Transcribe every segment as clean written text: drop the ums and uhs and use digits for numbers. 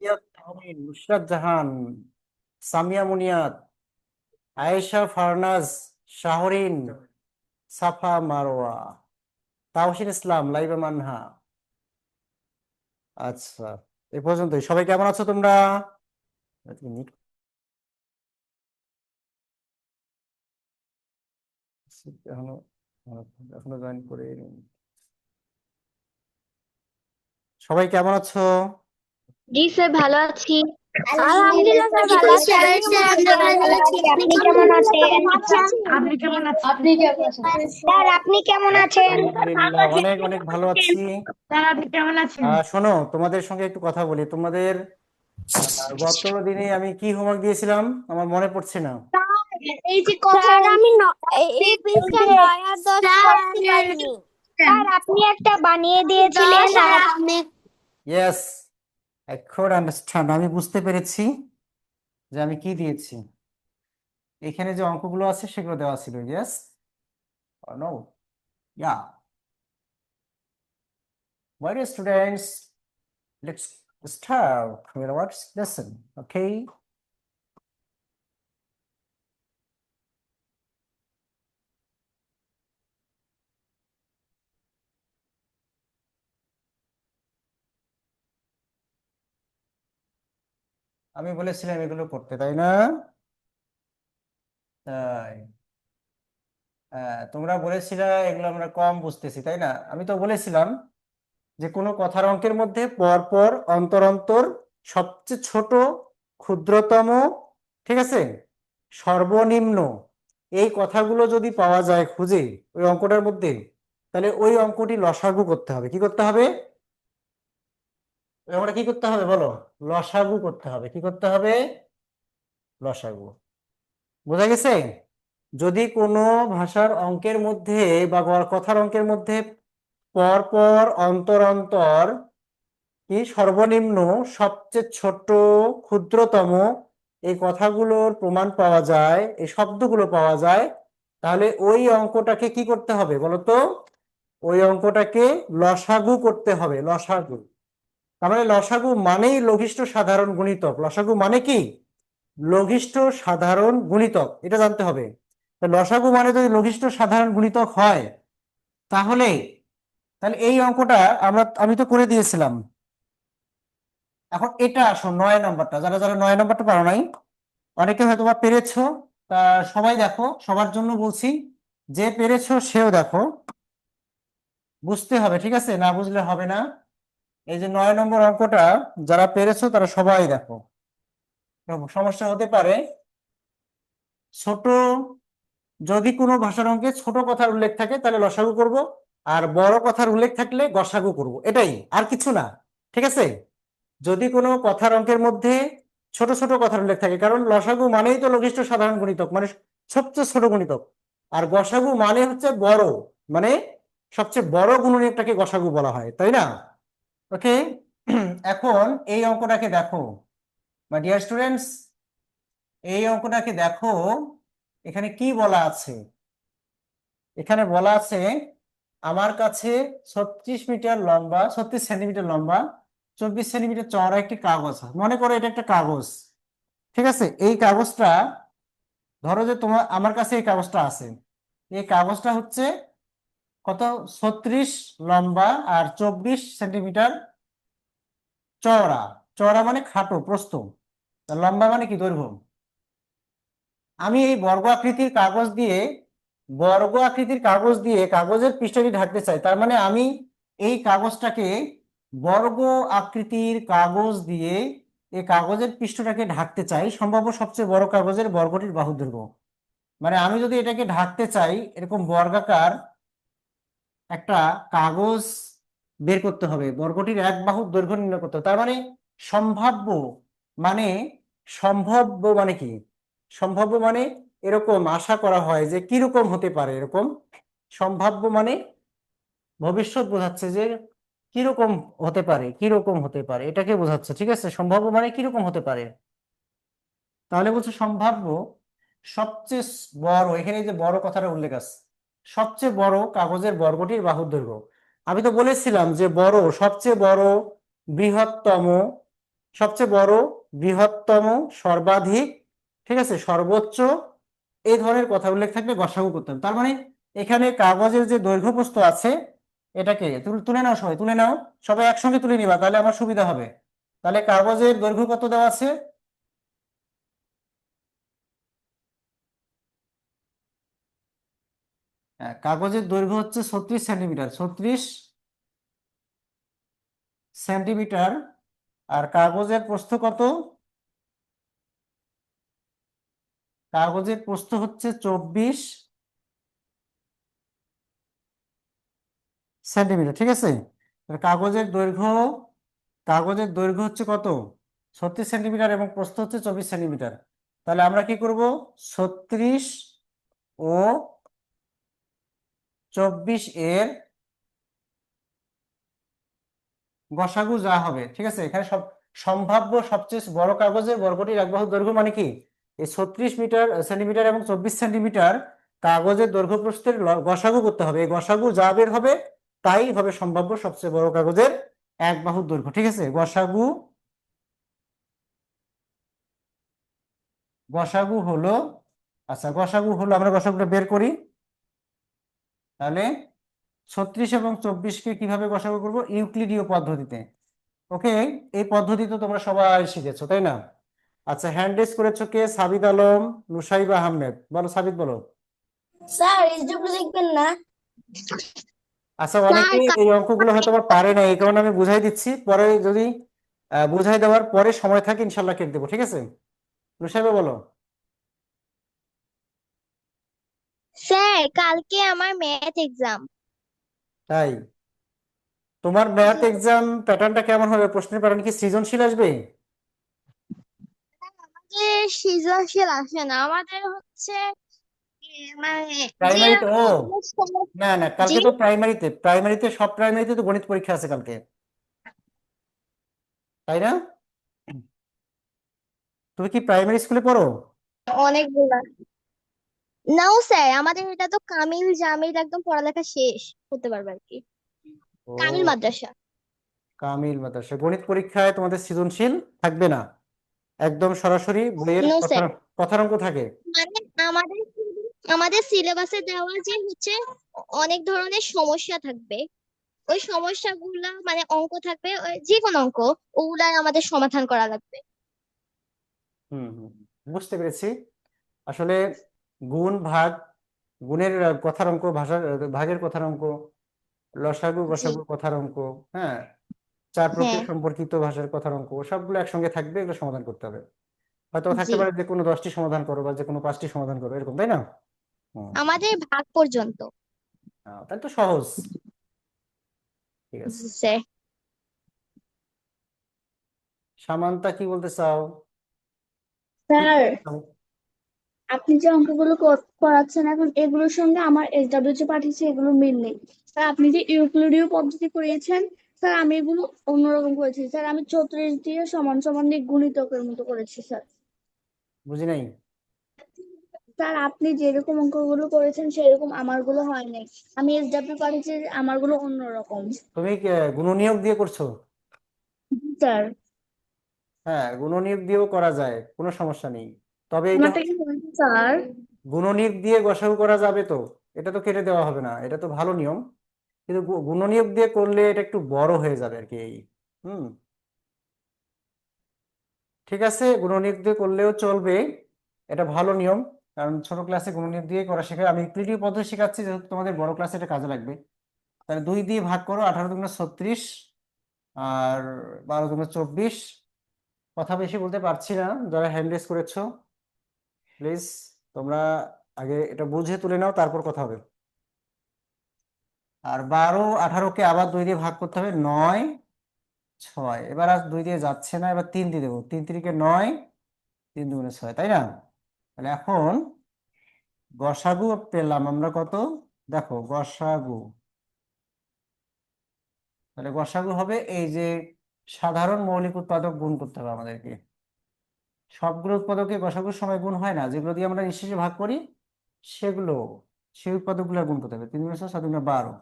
ইয়াত তাহমিন, নুসরাত জাহান, সামিয়া মুনিয়াত, আয়েশা ফারনাজ, শাহরিন, সাফা মারোয়া, তাওসিন ইসলাম, লাইবা মানহা। আচ্ছা, এ পর্যন্তই। সবাই কেমন আছো তোমরা? এখনো এখনো জয়েন করে। সবাই কেমন আছো? জি স্যার, ভালো আছি। আলহামদুলিল্লাহ স্যার, ভালো আছি। আপনি কেমন আছেন? আমরা ভালো আছি, আপনি কেমন আছেন? আপনি কেমন আছেন? আপনি কেমন আছেন? স্যার, আপনি কেমন আছেন? আলহামদুলিল্লাহ, অনেক অনেক ভালো আছি। স্যার, আপনি কেমন আছেন? শোনো, তোমাদের সঙ্গে একটু কথা বলি। তোমাদের গত দিনে আমি কি হোমওয়ার্ক দিয়েছিলাম আমার মনে পড়ছে না। এই যে কথা স্যার, আমি এই এই পৃষ্ঠা যে 9 আর 10 করতে পারিনি। স্যার, আপনি একটা বানিয়ে দিয়েছিলেন স্যার আর আপনি ইয়েস, আই কুড আন্ডারস্ট্যান্ড। আমি বুঝতে পেরেছি যে আমি কি দিয়েছি। এখানে যে অঙ্কগুলো আছে সেগুলো দেওয়া ছিল। Yes no? Yeah. My dear students, let's start with our lesson. Okay. আমি বলেছিলাম এগুলো করতে, তাই না? তাই তোমরা বলেছিলে এগুলো আমরা কম বুঝতেছি, তাই না? আমি তো বলেছিলাম যে কোনো কথার অঙ্কের মধ্যে পর পর অন্তর অন্তর সবচেয়ে ছোট, ক্ষুদ্রতম, ঠিক আছে, সর্বনিম্ন, এই কথাগুলো যদি পাওয়া যায় খুঁজে ওই অঙ্কটার মধ্যে, তাহলে ওই অঙ্কটি লসাগু করতে হবে। কি করতে হবে? আমরা কি করতে হবে বলো? লসাগু করতে হবে। কি করতে হবে? লসাগু। বোঝা গেছে? যদি কোনো ভাষার অঙ্কের মধ্যে বা কথার অঙ্কের মধ্যে পর পর অন্তর অন্তর কি সর্বনিম্ন, সবচেয়ে ছোট, ক্ষুদ্রতম এই কথাগুলোর প্রমাণ পাওয়া যায়, এই শব্দগুলো পাওয়া যায়, তাহলে ওই অঙ্কটাকে কি করতে হবে বলতো? ওই অঙ্কটাকে লসাগু করতে হবে। লসাগু তার মানে, লসাগু মানেই লঘিষ্ঠ সাধারণ গুণিতক। লসাগু মানে কি? লঘিষ্ঠ সাধারণ গুণিতক, এটা জানতে হবে। লসাগু মানে যদি লঘিষ্ঠ সাধারণ গুণিতক হয়, তাহলে তাহলে এই অঙ্কটা আমি তো করে দিয়েছিলাম। এখন এটা আসো 9 নম্বরটা, যারা যারা 9 নম্বরটা পারো নাই, অনেকে হয়তো বা পেরেছো, তা সবাই দেখো, সবার জন্য বলছি, যে পেরেছো সেও দেখো, বুঝতে হবে, ঠিক আছে? না বুঝলে হবে না। এই যে 9 নম্বর অঙ্কটা যারা পেরেছো তারা সবাই দেখো। সমস্যা হতে পারে ছোট, যদি কোনো ভাষার অঙ্কে ছোট কথার উল্লেখ থাকে তাহলে লসাগু করব, আর বড় কথার উল্লেখ থাকলে গসাগু করব, এটাই, আর কিছু না। ঠিক আছে? যদি কোনো কথার অঙ্কের মধ্যে ছোট ছোট কথার উল্লেখ থাকে, কারণ লসাগু মানেই তো লঘিষ্ঠ সাধারণ গুণিতক, মানে সবচেয়ে ছোট গুণিতক, আর গসাগু মানে হচ্ছে বড়, মানে সবচেয়ে বড় গুণনীয়কটাকে গসাগু বলা হয়, তাই না? ওকে। এখন এই অঙ্কটাকে দেখো মাই ডিয়ার স্টুডেন্টস, এই অঙ্কটাকে দেখো। এখানে কি বলা আছে? এখানে বলা আছে আমার কাছে 36 মিটার লম্বা, 36 সেন্টিমিটার লম্বা, 24 সেন্টিমিটার চওড়া একটি কাগজ আছে। মনে করো এটা একটা কাগজ, ঠিক আছে? এই কাগজটা, ধরো যে তোমার আমার কাছে এই কাগজটা আছে। এই কাগজটা হচ্ছে কত? 36 লম্বা আর 24 সেন্টিমিটার চওড়া। চওড়া মানে খাটো, প্রস্থ। লম্বা মানে কি? দৈর্ঘ্য। আমি এই বর্গ আকৃতির কাগজ দিয়ে কাগজের পৃষ্ঠটি ঢাকতে চাই। তার মানে আমি এই কাগজটাকে, বর্গ আকৃতির কাগজ দিয়ে এই কাগজের পৃষ্ঠটাকে ঢাকতে চাই, সম্ভাব্য সবচেয়ে বড় কাগজের বর্গটির বাহুর দৈর্ঘ্য। মানে আমি যদি এটাকে ঢাকতে চাই, এরকম বর্গাকার একটা কাগজ বের করতে হবে, বর্গটির এক বাহুর দৈর্ঘ্য নির্ণয় করতে হবে। তার মানে সম্ভাব্য, মানে সম্ভাব্য মানে কি? সম্ভাব্য মানে এরকম আশা করা হয় যে কিরকম হতে পারে, এরকম। সম্ভাব্য মানে ভবিষ্যৎ বোঝাচ্ছে, যে কিরকম হতে পারে, কিরকম হতে পারে, এটাকে বোঝাচ্ছে, ঠিক আছে? সম্ভাব্য মানে কিরকম হতে পারে। তাহলে বলছে সম্ভাব্য সবচেয়ে বড়, এখানে এই যে বড় কথাটা উল্লেখ আছে, সবচেয়ে বড় কাগজের বর্গটির বাহুর দৈর্ঘ্য। আমি তো বলেছিলাম যে বড়, সবচেয়ে বড়, বৃহত্তম, সবচেয়ে বড়, বৃহত্তম, সর্বাধিক, ঠিক আছে, সর্বোচ্চ, এই ধরনের কথা উল্লেখ থাকলে গসাগু করতে হবে। তার মানে এখানে কাগজের যে দৈর্ঘ্য প্রস্থ আছে এটাকে তুলে নাও, সবাই তুলে নাও, সবাই একসঙ্গে তুলে নিবা, তাহলে আমার সুবিধা হবে। তাহলে কাগজের দৈর্ঘ্য কত দেওয়া আছে? হ্যাঁ, কাগজের দৈর্ঘ্য হচ্ছে 36 সেন্টিমিটার, 36 সেন্টিমিটার। আর কাগজের প্রস্থ কত? কাগজের প্রস্থ হচ্ছে 24 সেন্টিমিটার, ঠিক আছে। তাহলে কাগজের দৈর্ঘ্য হচ্ছে কত? 36 সেন্টিমিটার এবং প্রস্থ হচ্ছে 24 সেন্টিমিটার। তাহলে আমরা কি করব? 36 ও 24 এর গসাগু যা হবে, ঠিক আছে, এখানে সব সম্ভাব্য সবচেয়ে বড় কাগজের বর্গটির এক বাহু দৈর্ঘ্য মানে কি? এই 36 সেন্টিমিটার এবং 24 সেন্টিমিটার কাগজের দৈর্ঘ্য প্রস্থের গসাগু করতে হবে। এই গসাগু যা বের হবে তাই হবে সম্ভাব্য সবচেয়ে বড় কাগজের এক বাহুর দৈর্ঘ্য, ঠিক আছে। গসাগু হলো, আচ্ছা গসাগু হলো, আমরা গসাগুটা বের করি। তাহলে 36 এবং 24-কে কিভাবে গসাগু করব? ইউক্লিডীয় পদ্ধতিতে। ওকে, এই পদ্ধতি তো তোমরা সবাই শিখেছো, তাই না? আচ্ছা, হ্যান্ড রেজ করেছো কে? সাবিত আলম, নুসাইবা আহমেদ। বলো সাবিত, বলো। স্যার এসডব্লিউ লিখবেন না? আচ্ছা, অনেকে এই অঙ্কগুলো হয়তো আবার পারে না, এই কারণে আমি বুঝাই দিচ্ছি, পরে যদি বুঝাই দেওয়ার পরে সময় থাকে ইনশাল্লাহ কেটে দেবো, ঠিক আছে। নুসাইবা বলো। স্যার কালকে আমার ম্যাথ এক্সাম। তাই? তোমার ম্যাথ এক্সাম প্যাটার্নটা কেমন হবে? প্রশ্নের প্যাটার্ন কি সৃজনশীল আসবে? যে সৃজনশীল আসে না, আমাদের হচ্ছে মানে যে প্রাইমারিতে? ও না না, জি কালকে তো প্রাইমারিতে সব প্রাইমারিতে তো গণিত পরীক্ষা আছে কালকে, তাই না? তুমি কি প্রাইমারি স্কুলে পড়ো? অনেকগুলা। নাও স্যার, আমাদের এটা তো কামিল জামিল একদম পড়ালেখা শেষ করতে পারবে আর কি। কামিল ও, মাদ্রাসা। কামিল মাদ্রাসা। গণিত পরীক্ষায় তোমাদের সৃজনশীল থাকবে না, একদম সরাসরি বইয়ের নো কথা, স্যার, কথার অঙ্ক থাকে। মানে আমাদের আমাদের সিলেবাসে দেওয়া যে হচ্ছে অনেক ধরনের সমস্যা থাকবে। ওই সমস্যাগুলা মানে অঙ্ক থাকবে, যে কোনো অঙ্ক, ওগুলাই আমাদের সমাধান করা লাগবে। হুম হুম, বুঝতে পেরেছি। আসলে গুণ ভাগ, গুণের কথার অঙ্ক, ভাষার ভাগের কথার অঙ্ক, লসাগু জি গসাগু কথার অঙ্ক, হ্যাঁ, চার প্রতীক হ্যাঁ সম্পর্কিত ভাষার কথার অঙ্ক, সবগুলো একসঙ্গে থাকবে, এগুলো সমাধান করতে হবে। হয়তো থাকতে জি, পারে যে কোনো 10টি সমাধান করো বা যে কোনো 5টি সমাধান করো, এরকম, তাই না? হুম, আমাদের ভাগ পর্যন্ত। তাহলে তো সহজ। ঠিক আছে, জি স্যার। সামান্তা কি বলতে চাও? কি স্যার, বলতে চাও? আপনি যে অঙ্কগুলো করাচ্ছেন এখন এগুলোর সঙ্গে আমার এসডব্লিউ যে পাঠিয়েছে এগুলো মিল নেই। স্যার আপনি যে ইউক্লিডীয় পদ্ধতি করিয়েছেন, স্যার আমি এগুলো অন্যরকম করেছি। স্যার আমি 34 দিয়ে সমান সমান দিয়ে গুণিতকের মতো করেছি স্যার। বুঝি নাই। স্যার আপনি যেরকম অঙ্কগুলো করেছেন সেরকম আমারগুলো হয় নাই। আমি এসডব্লিউ পাঠিয়েছি, আমারগুলো অন্যরকম। তুমি কি, গুণনীয়ক দিয়ে করছো? স্যার হ্যাঁ, গুণনীয়ক দিয়েও করা যায়, কোনো সমস্যা নেই। তবে এটা আমারটা কি হচ্ছে, হয়েছে স্যার? গুণনীয়ক দিয়ে গসাগু করা যাবে তো, এটা তো কেটে দেওয়া হবে না, এটা তো ভালো নিয়ম। কিন্তু গুণনীয়ক দিয়ে করলে এটা একটু বড় হয়ে যাবে আর কি, এই। হুম, ঠিক আছে, গুণনীয়ক দিয়ে করলেও চলবে, এটা ভালো নিয়ম। কারণ ছোট ক্লাসে গুণনীয়ক দিয়ে করা শেখায়, আমি ইউক্লিডীয় পদ্ধতি শেখাচ্ছি যেহেতু তোমাদের বড় ক্লাসে এটা কাজে লাগবে। তাহলে 2 দিয়ে ভাগ করো, 18×36 আর 12×24। কথা বেশি বলতে পারছি না, যারা হ্যান্ড রেজ করেছো প্লিজ তোমরা আগে এটা বুঝে তুলে নাও, তারপর কথা হবে। আর 12 18-কে আবার 2 দিয়ে ভাগ করতে হবে, 9 6। এবার আর 2 দিয়ে যাচ্ছে না, এবার 3 দিয়ে দেবো, 3×3 = 9, 3×2 = 6, তাই না? তাহলে এখন গসাগু পেলাম আমরা কত? দেখো গসাগু, তাহলে গসাগু হবে এই যে সাধারণ মৌলিক উৎপাদক গুণ করতে হবে আমাদেরকে। সবগুলো উৎপাদকে গসাগুর সময় গুণ হয় না, যেগুলো দিয়ে আমরা নিঃশেষে ভাগ করি সেগুলো, সেই উৎপাদকগুলো গুণ করতে হবে। 3×7 = 12।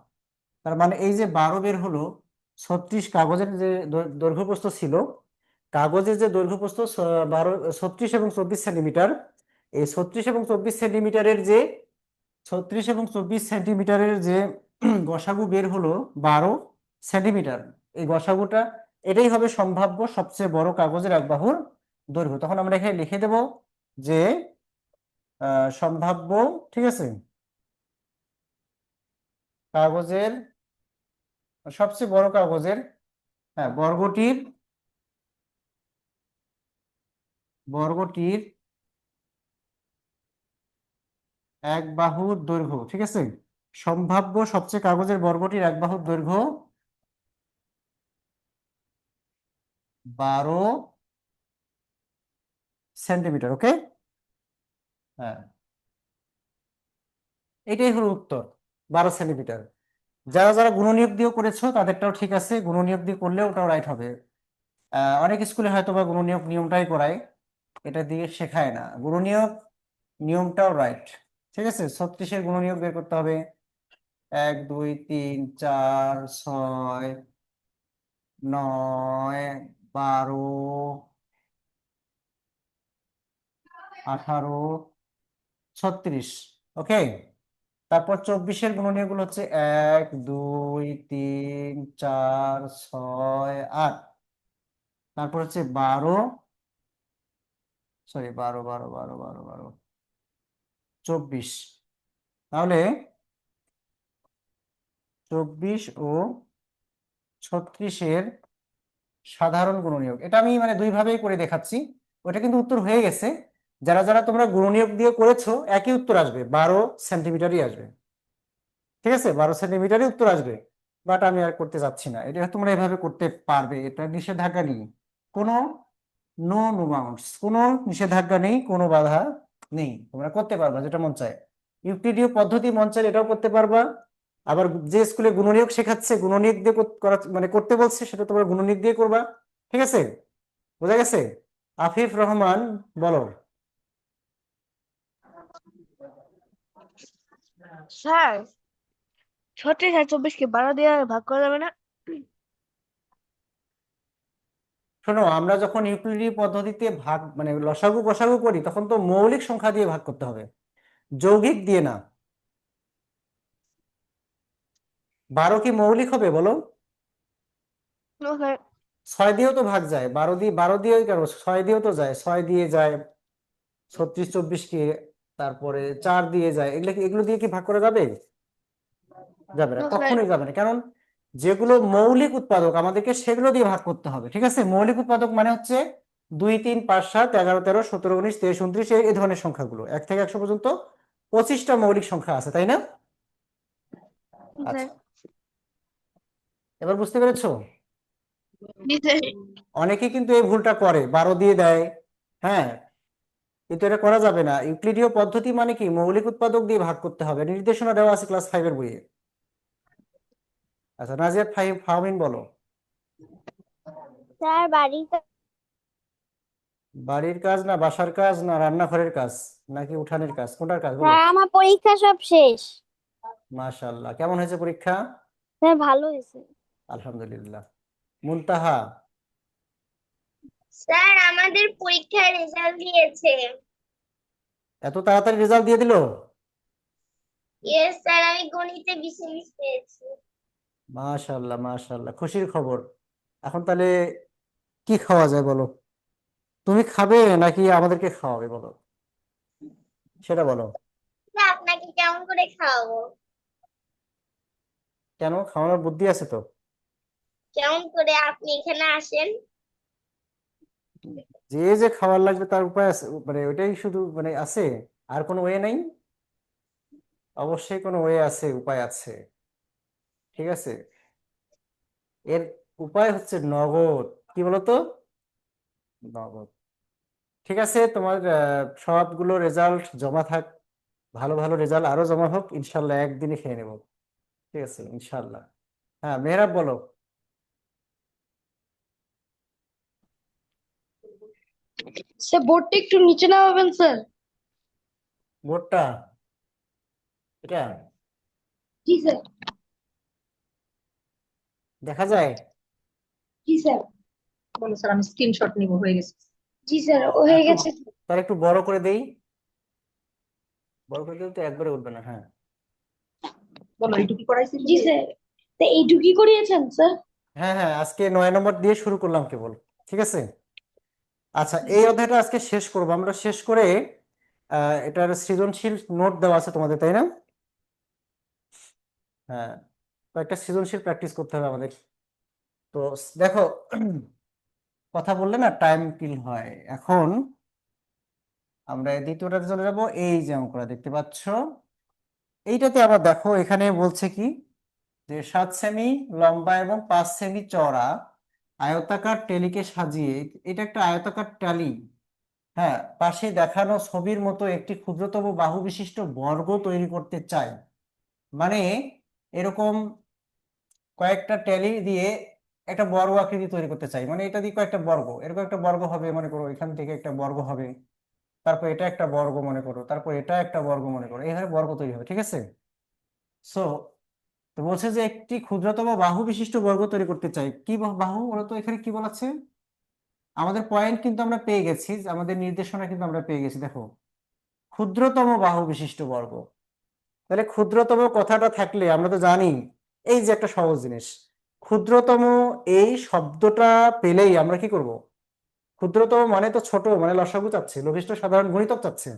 তার মানে এই যে 12 বের হলো, 36 কাগজের যে দৈর্ঘ্য প্রস্থ ছিল, কাগজের যে দৈর্ঘ্য প্রস্থ 36 এবং 24 সেন্টিমিটার, এই 36 এবং 24 সেন্টিমিটারের যে 36 এবং 24 সেন্টিমিটারের যে গসাগু বের হলো 12 সেন্টিমিটার, এই গসাগুটা এটাই হবে সম্ভাব্য সবচেয়ে বড় কাগজের এক বাহুর দৈর্ঘ্য। তখন আমরা এখানে লিখে দেব যে সম্ভাব্য, ঠিক আছে, কাগজের সবচেয়ে বড় কাগজের, হ্যাঁ, বর্গটির এক বাহুর দৈর্ঘ্য, ঠিক আছে, সম্ভাব্য সবচেয়ে কাগজের বর্গটির এক বাহুর দৈর্ঘ্য 12 সেন্টিমিটার। ওকে, হ্যাঁ, এটাই হলো উত্তর, 12 সেন্টিমিটার। যারা যারা গুণনীয়ক দিয়ে করেছো তাদেরটাও ঠিক আছে, গুণনীয়ক দিয়ে করলে ওটাও রাইট হবে। অনেক স্কুলে হয়তো বা গুণনীয়ক নিয়মটাই করায়, এটা দিয়ে শেখায় না। গুণনীয়ক নিয়মটাও রাইট, ঠিক আছে। 36-এর গুণনীয়ক বের করতে হবে 1 2 3 4 6 9 12 18 36। ওকে, তারপর 24-এর গুণনীয়ক গুলো হচ্ছে 1 2 3 4 6 8, তারপর হচ্ছে 12, সরি 12 12 12 12 12 24। তাহলে 24 ও 36-এর সাধারণ গুণনীয়ক, এটা আমি মানে দুই ভাবেই করে দেখাচ্ছি, ওটা কিন্তু উত্তর হয়ে গেছে। যারা যারা তোমরা গুণনীয়ক দিয়ে করেছো একই উত্তর আসবে, 12 সেন্টিমিটারই আসবে, ঠিক আছে, 12 সেন্টিমিটারই উত্তর আসবে। বাট আমি আর করতে যাচ্ছি না, এটা তোমরা এভাবে করতে পারবে, এটা নিষেধাজ্ঞা নেই, কোনো নো বাউন্ডস, কোনো নিষেধাজ্ঞা নেই, কোনো বাধা নেই, তোমরা করতে পারবা যেটা মন চায়। ইউক্লিডীয় পদ্ধতি মন চাইলে এটাও করতে পারবা, আবার যে স্কুলে গুণনীয়ক শেখাচ্ছে গুণনীয়ক দিয়ে করা মানে করতে বলছে সেটা তোমরা গুণনীয়ক দিয়ে করবা, ঠিক আছে, বোঝা গেছে? আফিফ রহমান, বলো। স্যার 36 আর 24 কে 12 দিয়ে ভাগ করা যাবে না? শোনো, আমরা যখন ইউক্লিডীয় পদ্ধতিতে ভাগ মানে লসাগু গসাগু করি তখন তো মৌলিক সংখ্যা দিয়ে ভাগ করতে হবে, যৌগিক দিয়ে না। 12 কি মৌলিক হবে বলো? No sir. 6 দিয়েও তো ভাগ যায়, 12 দিয়ে কেন, 6 দিয়েও তো যায়, 6 দিয়ে যায় 36 24 কে, তারপরে 4 দিয়ে যায়, এগুলো এগুলো দিয়ে কি ভাগ করা যাবে? যাবে না, নো স্যার। কখনোই যাবে না। কারণ যেগুলো মৌলিক উৎপাদক আমাদেরকে সেগুলো দিয়ে ভাগ করতে হবে, ঠিক আছে। মৌলিক উৎপাদক মানে হচ্ছে 2 3 5 7 11 13 17 19 23 29 এই ধরনের সংখ্যাগুলো, 1 থেকে 100 পর্যন্ত 25টা মৌলিক সংখ্যা আছে, তাই না? স্যার। আচ্ছা, এবার বুঝতে পেরেছো? জি স্যার। অনেকে কিন্তু এই ভুলটা করে, 12 দিয়ে দেয়, হ্যাঁ, কিন্তু এটা করা যাবে না। ইউক্লিডীয় পদ্ধতি মানে কি, মৌলিক উৎপাদক দিয়ে ভাগ করতে হবে, নির্দেশনা দেওয়া আছে ক্লাস 5 এর বইয়ে। আচ্ছা, নাজিয়া ফাহমিন, বলো। স্যার বাড়িতে বাড়ির কাজ না বাসার কাজ না রান্নাঘরের কাজ নাকি উঠানের কাজ, কোনটার কাজ বলো? স্যার আমার পরীক্ষা সব শেষ। মাশাআল্লাহ, কেমন হয়েছে পরীক্ষা? স্যার ভালো হয়েছে। আলহামদুলিল্লাহ। মুনতাহা, স্যার আমাদের পরীক্ষার রেজাল্ট দিয়েছে। এত তাড়াতাড়ি রেজাল্ট দিয়ে দিলো? ইয়েস স্যার, আমি গণিতে 20 পেয়েছি। মাশাআল্লাহ মাশাআল্লাহ, খুশির খবর। এখন তাহলে কি খাওয়া যায় বলো? তুমি খাবে নাকি আমাদেরকে খাওয়াবে বলো, সেটা বলো। স্যার আপনাকে কেমন করে খাওয়াবো? কেন, খাওয়ানোর বুদ্ধি আছে তো। কেমন করে? আপনি এখানে আসেন। যে যে খাবার লাগবে তার উপায় আছে, মানে ওইটাই শুধু মানে আছে, আর কোনো ওয়ে নাই? অবশ্যই কোনো ওয়ে আছে, উপায় আছে, ঠিক আছে। এর উপায় হচ্ছে নগদ, কি বলতো, নগদ। ঠিক আছে, তোমার সবগুলো রেজাল্ট জমা থাক, ভালো ভালো রেজাল্ট আরো জমা হোক, ইনশাল্লাহ একদিনই খেয়ে নেবো, ঠিক আছে ইনশাল্লাহ। হ্যাঁ, মেহরাব বলো। স্যার বোর্ডটা একটু নিচে নামাবেন স্যার। বোর্ডটা, এটা জি স্যার। দেখা যায়? জি স্যার। বলো স্যার, আমি স্ক্রিনশট নিব, হয়ে গেছে। জি স্যার ও, হয়ে একটু গেছে। তাহলে একটু বড় করে দেই, বড় করে দিলে তো একবারে উঠবে না। হ্যাঁ বলো এইটুকু কি করাইছি? জি স্যার, তো এইটুকুই করিয়েছেন স্যার? হ্যাঁ হ্যাঁ, আজকে 9 নম্বর দিয়ে শুরু করলাম কেবল, ঠিক আছে। আচ্ছা, এই অধ্যায়টা আজকে শেষ করবো আমরা। শেষ করে এটার সৃজনশীল নোট দেওয়া আছে তোমাদের, তাই না? হ্যাঁ, কয়েকটা সৃজনশীল প্র্যাকটিস করতে হবে আমাদের। তো দেখো, কথা বললে না টাইম কিল হয়। এখন আমরা এই দ্বিতীয়টাতে চলে যাব। এই যে অঙ্কটা দেখতে পাচ্ছ, এইটাতে আবার দেখো এখানে বলছে কি, যে 7 সেমি লম্বা এবং 5 সেমি চওড়া আয়তাকার টেলিকে সাজিয়ে, এটা একটা আয়তাকার টালি, হ্যাঁ, পাশে দেখানো ছবির মতো একটি ক্ষুদ্রতম বাহু বিশিষ্ট বর্গ তৈরি করতে চাই। মানে এরকম কয়েকটা ট্যালি দিয়ে একটা বর্গ আকৃতি তৈরি করতে চাই, মানে এটা দিয়ে কয়েকটা বর্গ, এরকম একটা বর্গ হবে মনে করো, এখান থেকে একটা বর্গ হবে, তারপর এটা একটা বর্গ মনে করো, তারপর এটা একটা বর্গ মনে করো, এইভাবে বর্গ তৈরি হবে, ঠিক আছে। সো তো বলছে যে একটি ক্ষুদ্রতম বাহু বিশিষ্ট বর্গ তৈরি করতে চাই। কি বাহু বলতো, এখানে কি বলাচ্ছে? আমাদের পয়েন্ট কিন্তু আমরা পেয়ে গেছি, আমাদের নির্দেশনা কিন্তু আমরা পেয়ে গেছি। দেখো, ক্ষুদ্রতম বাহু বিশিষ্ট বর্গ, তাহলে ক্ষুদ্রতম কথাটা থাকলে আমরা তো জানি, এই যে একটা সহজ জিনিস, ক্ষুদ্রতম এই শব্দটা পেলেই আমরা কি করব? ক্ষুদ্রতম মানে তো ছোট, মানে লসাগু চাচ্ছে, লঘিষ্ঠ সাধারণ গুণিতক চাচ্ছে।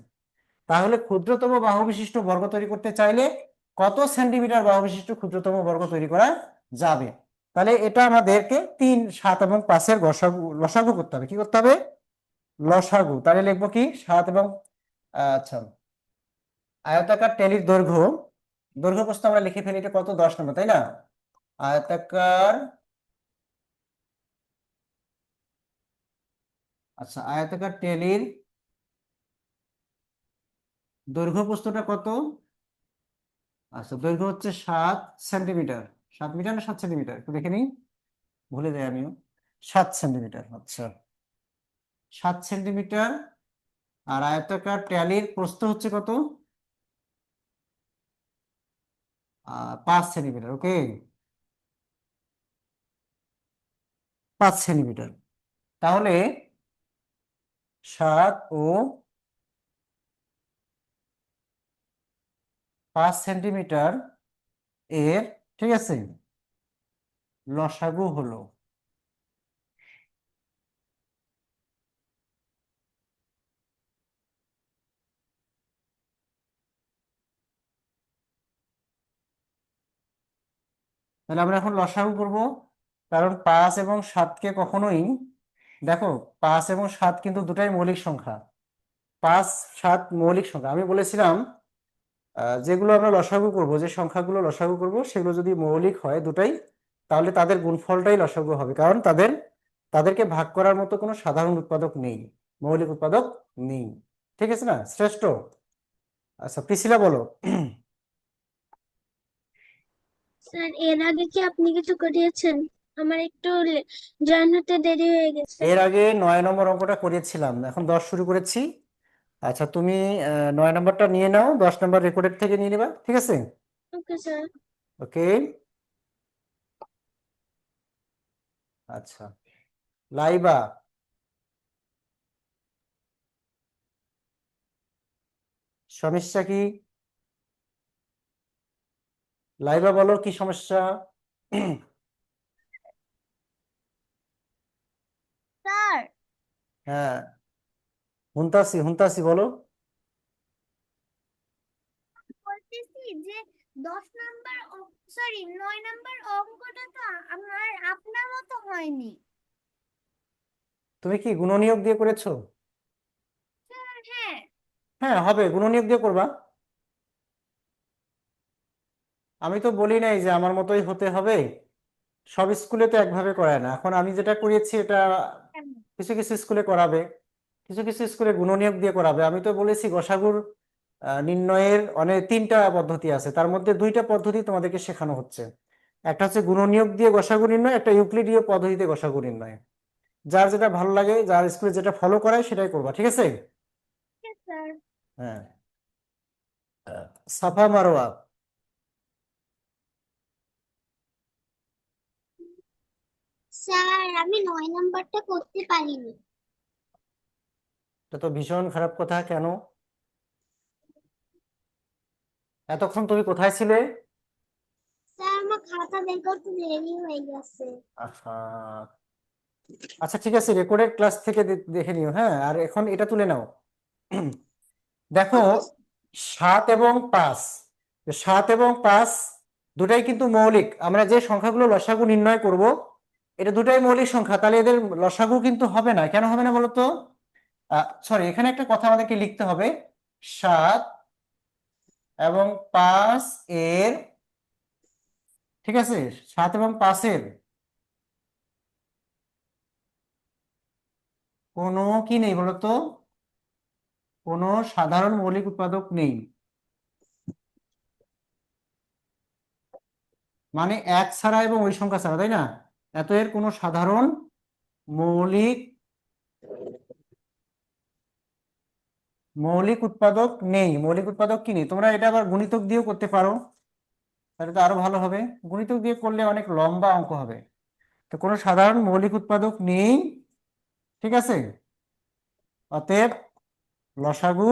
তাহলে ক্ষুদ্রতম বাহু বিশিষ্ট বর্গ তৈরি করতে চাইলে কত সেন্টিমিটার বাহু বিশিষ্ট ক্ষুদ্রতম বর্গ তৈরি করা যাবে? তাহলে এটা আমাদেরকে 3, 7 এবং 5-এর লসাগু করতে হবে। কি করতে হবে? লসাগু। তাহলে লিখবো কি, 7 এবং আচ্ছা, আয়তাকার টেলির দৈর্ঘ্য, দৈর্ঘ্য প্রস্থ আমরা লিখে ফেলি, এটা কত? 10 নম্বর, তাই না? আয়তাকার, আচ্ছা, আয়তাকার টেলির দৈর্ঘ্য প্রস্থটা কত? আচ্ছা, দৈর্ঘ্য হচ্ছে 7 সেন্টিমিটার। 7 মিটার না 7 সেন্টিমিটার, একটু দেখে নিই, ভুলে যাই আমিও। 7 সেন্টিমিটার, আচ্ছা, 7 সেন্টিমিটার। আর আয়তাকার ট্যালির প্রস্থ হচ্ছে কত? 5 সেন্টিমিটার। ওকে, 5 সেন্টিমিটার। তাহলে 7 ও 5 সেন্টিমিটার এর, ঠিক আছে, লসাগু হলো, তাহলে আমরা এখন লসাগু করব। কারণ 5 এবং 7কে কখনোই, দেখো, 5 এবং 7 কিন্তু দুটাই মৌলিক সংখ্যা। 5, 7 মৌলিক সংখ্যা। আমি বলেছিলাম যেগুলো আমরা লসাগু করব, যে সংখ্যাগুলো লসাগু করব, সেগুলো যদি মৌলিক হয় দুটাই, তাহলে তাদের গুণফলটাই লসাগু হবে, কারণ তাদেরকে ভাগ করার মতো কোনো সাধারণ উৎপাদক নেই, মৌলিক উৎপাদক নেই। ঠিক আছে না, শ্রেষ্ঠ? আচ্ছা, প্রিসিলা বলো। স্যার এর আগে কি আপনি কিছু করিয়েছেন? আমার একটু জয়েন হতে দেরি হয়ে গেছে। এর আগে 9 নম্বর অঙ্কটা করিয়েছিলাম, এখন 10 শুরু করেছি। আচ্ছা, তুমি 9 নম্বরটা নিয়ে নাও, 10 নম্বর রেকর্ডের থেকে নিয়ে নেবা, ঠিক আছে? Okay sir. ওকে, আচ্ছা, লাইবা, সমস্যা কি? লাইবা বলো, কি সমস্যা? স্যার, হ্যাঁ, হুনতাসি হুনতাসি, বলো। বলতেছি যে 10 নাম্বার, সরি 9 নাম্বার অঙ্কটা তো আমার আপনার মতো হয়নি। তুমি কি গুণনীয়ক দিয়ে করেছো? স্যার হ্যাঁ। হ্যাঁ, হবে, গুণনীয়ক দিয়ে করবা। আমি তো বলি নাই যে আমার মতোই হতে হবে, সব স্কুলে তো একভাবে করায় না। এখন আমি যেটা করিয়েছি এটা কিছু কিছু স্কুলে করাবে, কিছু কিছু স্কুলে গুণনীয়ক দিয়ে করাবে। আমি তো বলেছি গসাগুর নির্ণয়ের অনেক 3টা পদ্ধতি আছে, তার মধ্যে 2টা পদ্ধতি তোমাদেরকে শেখানো হচ্ছে। একটা হচ্ছে গুণনীয়ক দিয়ে গসাগু নির্ণয়, একটা ইউক্লিডীয় পদ্ধতিতে গসাগু নির্ণয়। যার যেটা ভালো লাগে, যার স্কুলে যেটা ফলো করায় সেটাই করবা, ঠিক আছে? স্যার, হ্যাঁ, সাফা মারোয়া, স্যার আমি 9 নাম্বারটা করতে পারিনি। এটা তো ভীষণ খারাপ কথা। কেন? এতক্ষণ তুমি কোথায় ছিলে? স্যার আমার খাতা বের করতে দেরি হয়ে গেছে। আচ্ছা, আচ্ছা ঠিক আছে, রেকর্ডেড ক্লাস থেকে দেখে নিও। হ্যাঁ, আর এখন এটা তুলে নাও। দেখো, ওকে 7 এবং 5, 7 এবং 5 দুটাই কিন্তু মৌলিক। আমরা যে সংখ্যাগুলো লসাগু নির্ণয় করব, এটা দুটাই মৌলিক সংখ্যা, তাহলে এদের লসাগু কিন্তু হবে না। কেন হবে না বলো তো? সরি, এখানে একটা কথা আমাদেরকে লিখতে হবে। 7 এবং 5 এর, ঠিক আছে, 7 এবং 5 এর কোনো কি নেই বলতো? কোনো সাধারণ মৌলিক উৎপাদক নেই। মানে এক ছাড়া এবং ওই সংখ্যা ছাড়া, তাই না? এত এর কোনো সাধারণ মৌলিক মৌলিক উৎপাদক নেই। মৌলিক উৎপাদক কি নেই? তোমরা এটা আবার গুণিতক দিয়েও করতে পারো, তাহলে তো আরো ভালো হবে। গুণিতক দিয়ে করলে অনেক লম্বা অঙ্ক হবে। তো কোনো সাধারণ মৌলিক উৎপাদক নেই, ঠিক আছে? অতএব লসাগু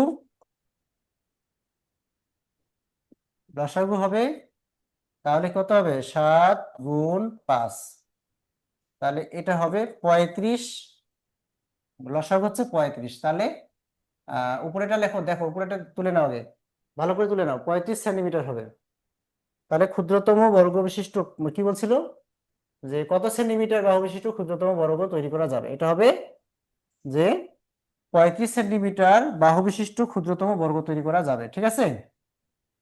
লসাগু হবে, তাহলে কত হবে? 7 গুণ 5, তাহলে এটা হবে 35। লসাগু হচ্ছে 35। তাহলে উপরেটা লেখো, দেখো উপরেটা তুলে নাও আগে, ভালো করে তুলে নাও। 35 সেন্টিমিটার হবে। তাহলে ক্ষুদ্রতম বর্গ বিশিষ্ট, কি বলছিল, যে কত সেন্টিমিটার বাহু বিশিষ্ট ক্ষুদ্রতম বর্গ তৈরি করা যাবে? এটা হবে যে 35 সেন্টিমিটার বাহু বিশিষ্ট ক্ষুদ্রতম বর্গ তৈরি করা যাবে, ঠিক আছে?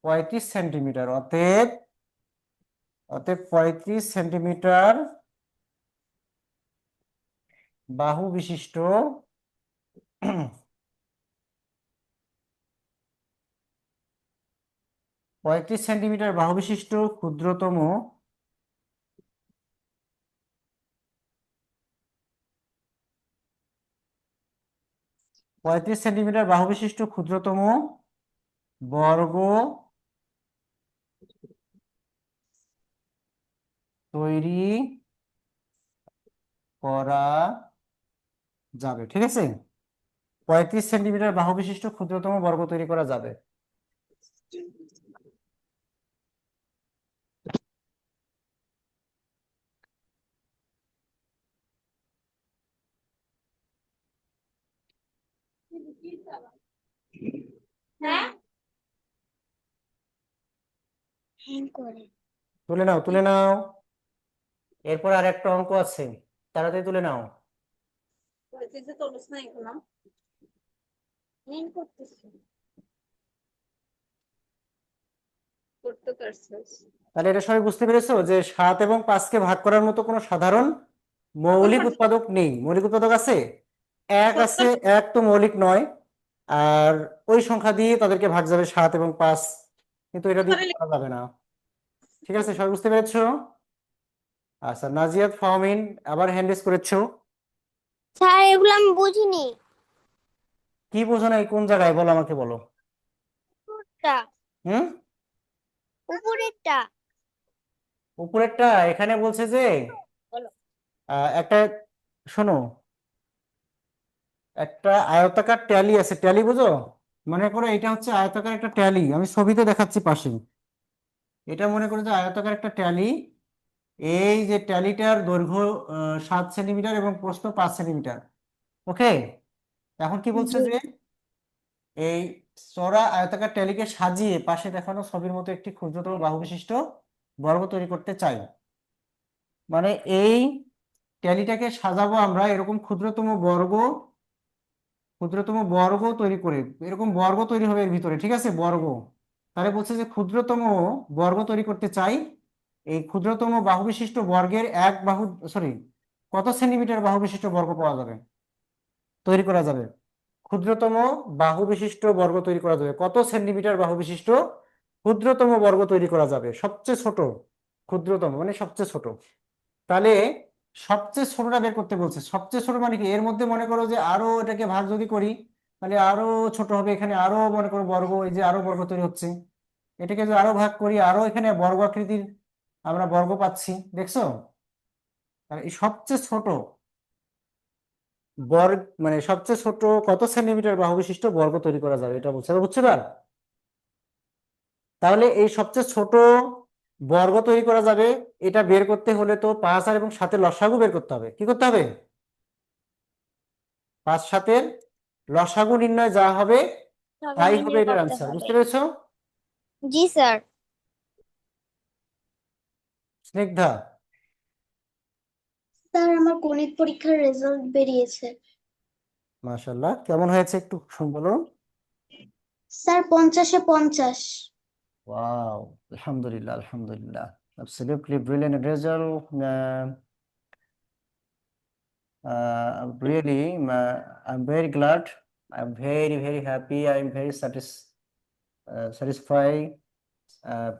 35 সেন্টিমিটার, অতএব 35 সেন্টিমিটার বাহু বিশিষ্ট 35 সেন্টিমিটার বাহু বিশিষ্ট ক্ষুদ্রতম 35 সেন্টিমিটার বাহু বিশিষ্ট ক্ষুদ্রতম বর্গ তৈরি করা যাবে, ঠিক আছে? 35 সেন্টিমিটার বাহু বিশিষ্ট ক্ষুদ্রতম বর্গ তৈরি করা যাবে। হ্যাং করে। তুলে নাও, তুলে নাও। এরপর আর একটা অঙ্ক আছে, তাড়াতাড়ি তুলে নাও। হ্যাং করতেছে। তাহলে এটা সবাই বুঝতে পেরেছো যে 7 এবং 5কে ভাগ করার মতো কোনো সাধারণ মৌলিক উৎপাদক নেই। মৌলিক উৎপাদক আছে, এক আছে, এক তো মৌলিক নয়। আর ওই সংখ্যা দিয়ে তাদেরকে ভাগ যাবে 7 এবং 5, কিন্তু এটা দিয়ে করা যাবে না। ঠিক আছে, সবাই বুঝতে পেরেছো? আচ্ছা, নাজিয়াত ফাহমিন আবার হ্যান্ড রেজ করেছো। স্যার এগুলো আমি বুঝিনি। কি বোঝো নাই? কোন জায়গায় বলো, আমাকে বলো। টা হুম? উপরেরটা। উপরেরটা এখানে বলছে যে একটা, শোনো, একটা আয়তাকার ট্যালি আছে, ট্যালি বুঝো? মনে করো এটা হচ্ছে আয়তাকার একটা ট্যালি, আমি ছবিতে দেখাচ্ছি পাশে। এটা মনে করো যে আয়তাকার একটা ট্যালি। এই যে ট্যালিটার দৈর্ঘ্য 7 সেন্টিমিটার এবং প্রস্থ 5 সেন্টিমিটার। ওকে, এখন কি বলছে যে এই চওড়া আয়তাকার ট্যালিকে সাজিয়ে পাশে দেখানো ছবির মতো একটি ক্ষুদ্রতম বাহু বিশিষ্ট বর্গ তৈরি করতে চাই। মানে এই ট্যালিটাকে সাজাবো আমরা এরকম ক্ষুদ্রতম বর্গ তৈরি করে, এরকম বর্গ তৈরি হবে এর ভিতরে, ঠিক আছে, বর্গ। তাহলে বলছে যে ক্ষুদ্রতম বর্গ তৈরি করতে চাই। এই ক্ষুদ্রতম বাহু বিশিষ্ট বর্গের এক বাহু, সরি, কত সেন্টিমিটার বাহু বিশিষ্ট বর্গ পাওয়া যাবে, তৈরি করা যাবে? ক্ষুদ্রতম বাহু বিশিষ্ট বর্গ তৈরি করা যাবে কত সেন্টিমিটার বাহু বিশিষ্ট ক্ষুদ্রতম বর্গ তৈরি করা যাবে? সবচেয়ে ছোট, ক্ষুদ্রতম মানে সবচেয়ে ছোট। তাহলে সবচেয়ে ছোটটা বের করতে বলছে। সবচেয়ে ছোট মানে কি? এর মধ্যে মনে করো যে আরো এটাকে ভাগ যদি করি, তাহলে আরো ছোট হবে। এখানে আরো মনে করো বর্গ, এই যে আরো বর্গ তৈরি হচ্ছে। এটাকে যদি আরো ভাগ করি, আরো এখানে বর্গ আকৃতির আমরা বর্গ পাচ্ছি, দেখছো? আর এই সবচেয়ে ছোট বর্গ মানে সবচেয়ে ছোট কত সেন্টিমিটার বাহু বিশিষ্ট বর্গ তৈরি করা যাবে এটা বলছে, বুঝছো এবার? তাহলে এই সবচেয়ে ছোট বর্গ তৈরি করা যাবে, এটা বের করতে হলে তো 5 আর এবং 7-এর লসাগু বের করতে হবে। কি করতে হবে? 5-7-এর লসাগু নির্ণয় যা হবে তাই হবে এটার আনসার। বুঝতে পেরেছো জি স্যার। স্নিগ্ধা? স্যার আমার গণিত পরীক্ষার রেজাল্ট বেরিয়েছে। মাশাআল্লাহ, কেমন হয়েছে একটু বলো। স্যার 50-এ 50। ওয়াও, আলহামদুলিল্লাহ আলহামদুলিল্লাহ, absolutely brilliant result. Really, I'm very glad. I'm very, very happy. I'm very satisfied uh,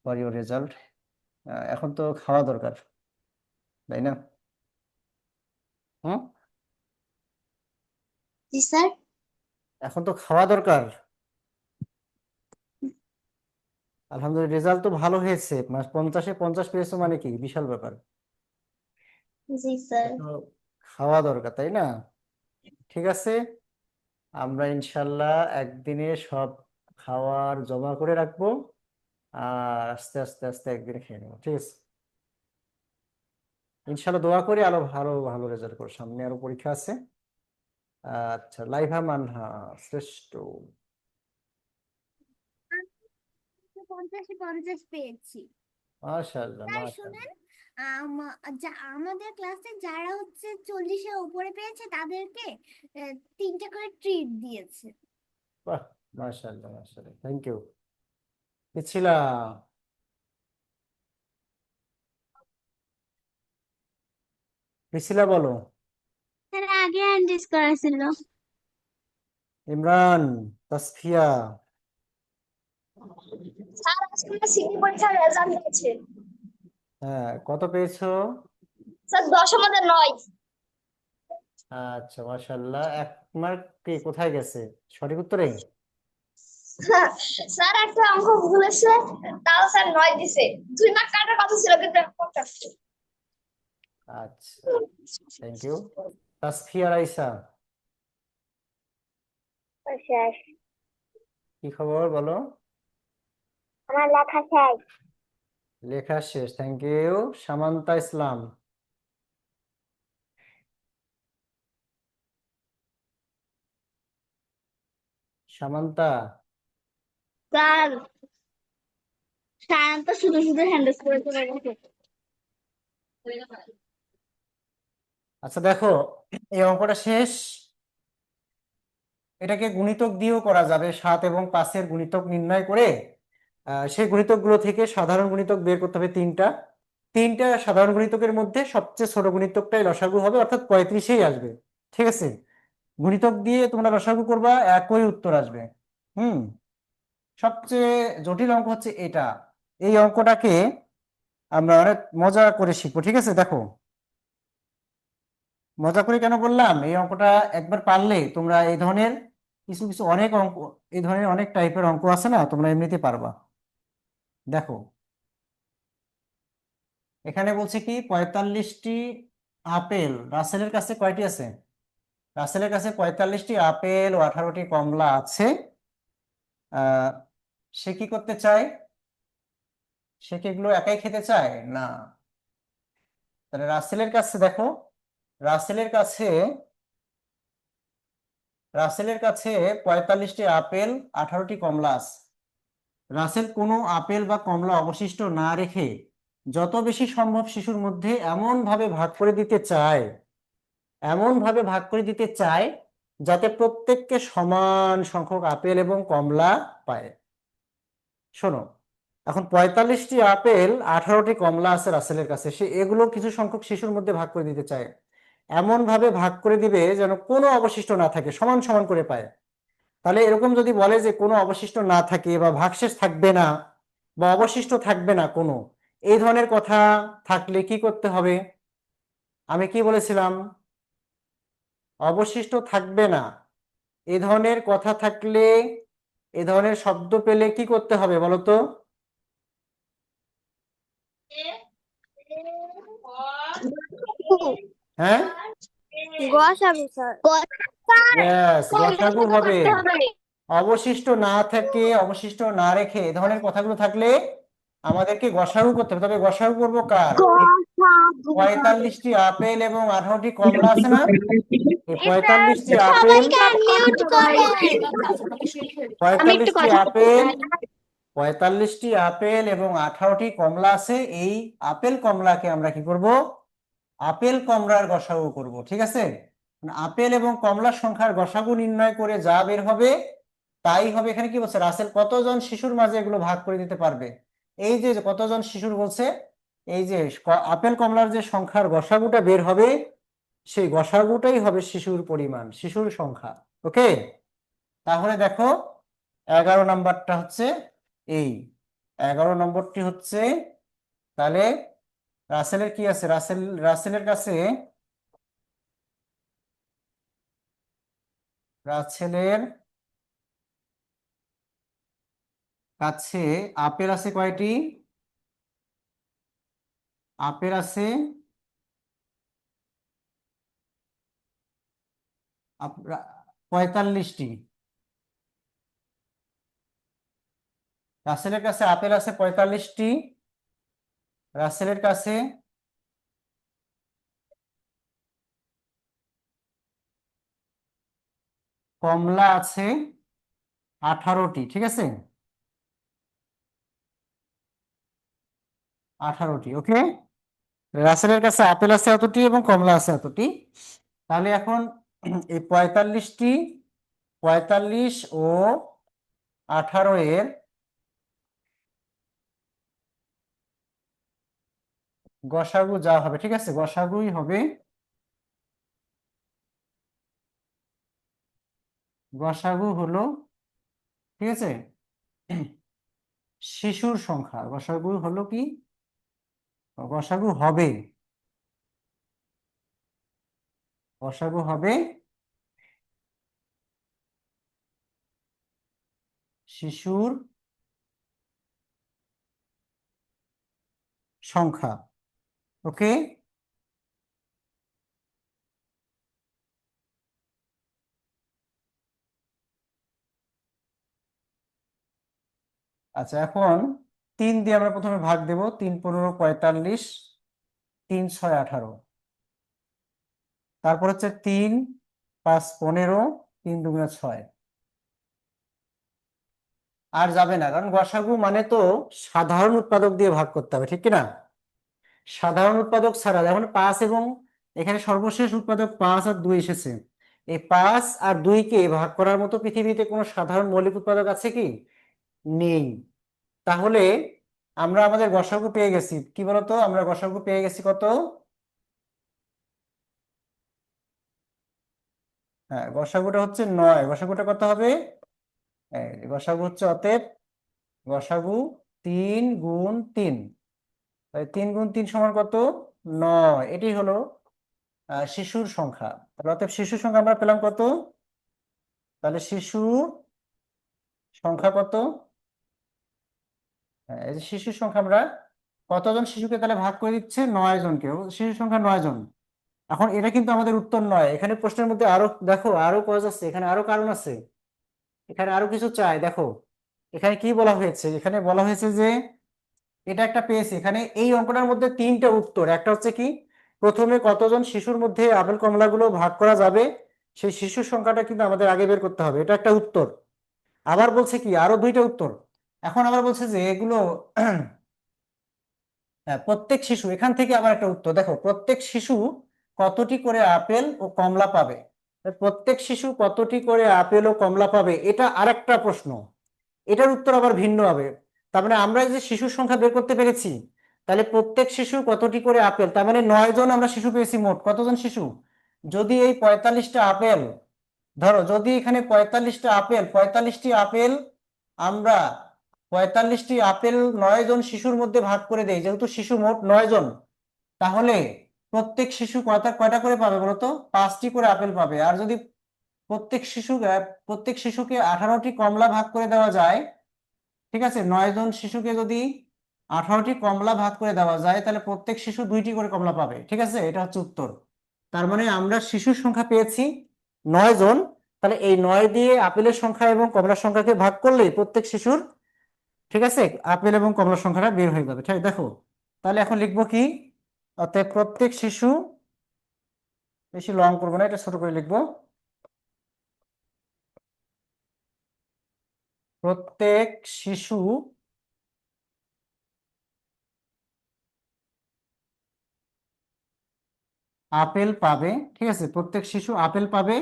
for your result. এখন তো খাওয়া দরকার, তাই না? হুম, জি স্যার। এখন তো খাওয়া দরকার। আলহামদুলিল্লাহ, রেজাল্ট তো ভালো হয়েছে, 50-এ 50 পেয়েছো মানে কি বিশাল ব্যাপার। জি স্যার। তো খাওয়া দরকার, তাই না? ঠিক আছে, আমরা ইনশাল্লাহ একদিনে সব খাওয়ার জমা করে রাখবো, আর আস্তে আস্তে আস্তে একদিনে খেয়ে নেবো, ঠিক আছে? ইনশাল্লাহ দোয়া করি আরো ভালো ভালো রেজাল্ট করো, সামনে আরো পরীক্ষা আছে। আচ্ছা, লাইভা মানহা শ্রেষ্ঠ। 50-এ 50 পেয়েছি। মাশাআল্লাহ স্যার মাশাআল্লাহ। শুনেন, আমাদের ক্লাসে যারা হচ্ছে 40-এর উপরে পেয়েছে তাদেরকে 3টা করে ট্রিট দিয়েছে। বাহ, মাশাআল্লাহ মাশাআল্লাহ, থ্যাংক ইউ। পিছিলা, পিছিলা বলো। স্যার আগে অ্যান্ডিস করা ছিল। ইমরান, তাসফিয়া। স্যার আজকে সিটি পরীক্ষার রেজাল্ট দিয়েছে। হ্যাঁ, কত পেয়েছো? স্যার 10-এর মধ্যে 9। আচ্ছা মাশাআল্লাহ, 1 মার্ক কি কোথায় গেছে সঠিক উত্তরে? স্যার একটা অঙ্ক ভুল হয়েছে, তাও স্যার 9 দিছে। 2 মার্ক কাটার কথা ছিল কিন্তু এখন কাটছে। আচ্ছা, থ্যাংক ইউ। তাসফিয়া রাইসা, শেষ। কি খবর বলো? আমার লেখা শেষ। লেখা শেষ, thank you. Samanta Islam, Samanta. Sir Sayanta শুধু শুধু হ্যান্ডেস করে চলে গেছে। আচ্ছা দেখো, এই অঙ্কটা শেষ, এটাকে গুণিতক দিয়েও করা যাবে। 7 এবং 5-এর গুণিতক নির্ণয় করে সেই গুণিতকগুলো থেকে সাধারণ গুণিতক বের করতে হবে 3টা সাধারণ গুণিতকের মধ্যে সবচেয়ে ছোট গুণিতকটাই লসাগু হবে, অর্থাৎ 35-এই আসবে। ঠিক আছে, গুণিতক দিয়ে তোমরা লসাগু করবা, একই উত্তর আসবে। হুম, সবচেয়ে জটিল অঙ্ক হচ্ছে এটা। এই অঙ্কটাকে আমরা অনেক মজা করে শিখবো, ঠিক আছে? দেখো, মজা করে কেন বললাম, এই অঙ্কটা একবার পারলে তোমরা এই ধরনের কিছু কিছু অনেক অঙ্ক, এই ধরনের অনেক টাইপের অঙ্ক আছে না, তোমরা এমনিতে পারবা। দেখো, এখানে বলছে কি 45টি আপেল রাসেলের কাছে কয়টি আছে? রাসেলের কাছে 45টি আপেল ও 18টি কমলা আছে। আহ সে কি করতে চায়? সে কি এগুলো একাই খেতে চায় না? তাহলে রাসেলের কাছে দেখো, রাসেলের কাছে রাসেলের কাছে 45টি আপেল 18টি কমলা আছে। রাসেল কোনো আপেল বা কমলা অবশিষ্ট না রেখে যত বেশি সম্ভব শিশুর মধ্যে এমন ভাবে ভাগ করে দিতে চায়, যাতে প্রত্যেককে সমান সংখ্যক আপেল এবং কমলা পায়। শোনো, এখন 45টি আপেল 18টি কমলা আছে রাসেলের কাছে, সে এগুলো কিছু সংখ্যক শিশুর মধ্যে ভাগ করে দিতে চায়। এমন ভাবে ভাগ করে দিবে যেন কোনো অবশিষ্ট না থাকে, সমান সমান করে পায়। তাহলে এরকম যদি বলে যে কোনো অবশিষ্ট না থাকে বা ভাগশেষ থাকবে না বা অবশিষ্ট থাকবে না কোনো, এই ধরনের কথা থাকলে কি করতে হবে? আমি কি বলেছিলাম? অবশিষ্ট থাকবে না এই ধরনের কথা থাকলে, এই ধরনের শব্দ পেলে কি করতে হবে বলো তো? হ্যাঁ, গসাগু স্যার। ইয়েস, গসাগু হবে। অবশিষ্ট না থেকে, অবশিষ্ট না রেখে এ ধরনের কথাগুলো থাকলে আমাদেরকে গসাগু করতে হবে। তবে গসাগু করবো কার? এই 45টি আপেল এবং 18টি কমলা আছে না, এই 45টি আপেল, মিউট করেন। 45টি আপেল, 45টি আপেল এবং 18টি কমলা আছে। এই আপেল কমলাকে আমরা কি করব? আপেল কমলার গসাগু করব, ঠিক আছে? আপেল এবং কমলার সংখ্যার গসাগু নির্ণয় করে যা বের হবে তাই হবে। এখানে কি বলছে? রাসেল কতজন শিশুর মাঝে এগুলো ভাগ করে দিতে পারবে? এই যে কতজন শিশুর বলছে, এই যে আপেল কমলার যে সংখ্যার গসাগুটা বের হবে, সেই গসাগুটাই হবে শিশুর পরিমাণ, শিশুর সংখ্যা। ওকে, তাহলে দেখো 11 নম্বরটা হচ্ছে এই 11 নম্বরটি হচ্ছে, তাহলে রাসেলের কি আছে? রাসেলের কাছে আপেল আছে কয়টি? আপেল আছে 45টি। রাসেলের কাছে আপেল আছে 45টি। রাসেলের কাছে কমলা আছে 18টি, ঠিক আছে? 18টি, ওকে। রাসেলের কাছে আপেল আছে এতটি এবং কমলা আছে এতটি। তাহলে এখন এই 45 ও 18 এর গসাগু যা হবে, ঠিক আছে, গসাগুই হবে, গসাগু হলো, ঠিক আছে, শিশুর সংখ্যা। গসাগু হলো কি? গসাগু হবে, গসাগু হবে শিশুর সংখ্যা। ওকে, আচ্ছা, এখন 3 দিয়ে আমরা প্রথমে ভাগ দেব। 3 15 45, 3 6 18, তারপর হচ্ছে 3 5 15, 3 2 6। আর যাবে না, কারণ গসাগু মানে তো সাধারণ উৎপাদক দিয়ে ভাগ করতে হবে, ঠিক কিনা? সাধারণ উৎপাদক ছাড়া, যেমন 5 এবং এখানে সর্বশেষ উৎপাদক 5 আর 2 এসেছে, এই 5 আর 2 কে ভাগ করার মতো পৃথিবীতে কোনো সাধারণ মৌলিক উৎপাদক আছে কি? নেই। তাহলে আমরা আমাদের গসাগু পেয়ে গেছি, কি বলতো? আমরা গসাগু পেয়ে গেছি কত? হ্যাঁ, গসাগুটা হচ্ছে 9। গসাগুটা কত হবে? গসাগু হচ্ছে, অতএব গসাগু 3 গুণ 3, 3 গুণ 3 সমান কত? 9। এটি হলো শিশুর সংখ্যা। তাহলে অতএব শিশুর সংখ্যা আমরা পেলাম কত? তাহলে শিশু সংখ্যা কত? এই যে শিশুর সংখ্যা আমরা কতজন শিশুকে তাহলে ভাগ করে দিচ্ছে? 9 জনকে। শিশুর সংখ্যা 9 জন। এখন এটা কিন্তু আমাদের উত্তর নয়, এখানে প্রশ্নের মধ্যে আরো দেখো, আরো কজ আছে, এখানে আরো কারণ আছে, এখানে আরো কিছু চাই। দেখো এখানে কি বলা হয়েছে, এখানে বলা হয়েছে যে এটা একটা পেয়েছি, এখানে এই অঙ্কটার মধ্যে 3টা উত্তর। একটা হচ্ছে কি, প্রথমে কতজন শিশুর মধ্যে আপেল কমলাগুলো ভাগ করা যাবে সেই শিশুর সংখ্যাটা কিন্তু আমাদের আগে বের করতে হবে, এটা একটা উত্তর। আবার বলছে কি, আরো 2টা উত্তর। এখন আবার বলছে যে এগুলো প্রত্যেক শিশু, এখান থেকে আবার একটা উত্তর। দেখো, প্রত্যেক শিশু কতটি করে আপেল ও কমলা পাবে? প্রত্যেক শিশু কতটি করে আপেল ও কমলা পাবে, এটা আরেকটা প্রশ্ন, এটার উত্তর আবার ভিন্ন হবে। তার মানে আমরা যে শিশুর সংখ্যা বের করতে পেরেছি, তাহলে প্রত্যেক শিশু কতটি করে আপেল, তার মানে 9 জন আমরা শিশু পেয়েছি। মোট কতজন শিশু? যদি এই 45টা আপেল, ধরো যদি এখানে 45টা আপেল, 45টি আপেল আমরা 45টি আপেল 9 জন শিশুর মধ্যে ভাগ করে দেই, যেহেতু শিশু মোট 9 জন, তাহলে প্রত্যেক শিশু কয়টা কয়টা করে পাবে বলতো? 5টি করে আপেল পাবে। আর যদি প্রত্যেক শিশুকে 18টি কমলা ভাগ করে দেওয়া যায়, ঠিক আছে, 9 জন শিশুকে যদি 18টি কমলা ভাগ করে দেওয়া যায়, তাহলে প্রত্যেক শিশু 2টি করে কমলা পাবে। ঠিক আছে, এটা হচ্ছে উত্তর। তার মানে আমরা শিশুর সংখ্যা পেয়েছি 9 জন। তাহলে এই 9 দিয়ে আপেলের সংখ্যা এবং কমলার সংখ্যাকে ভাগ করলেই প্রত্যেক শিশুর, ঠিক আছে, আপেল এবং কমলার সংখ্যাটা বের হয়ে যাবে। ঠিক দেখো, তাহলে এখন লিখবো কি, অতএব প্রত্যেক শিশু, বেশি লং করবো না, এটা ছোট করে লিখবো। প্রত্যেক শিশু আপেল পাবে। ঠিক আছে, প্রত্যেক শিশু আপেল পাবে।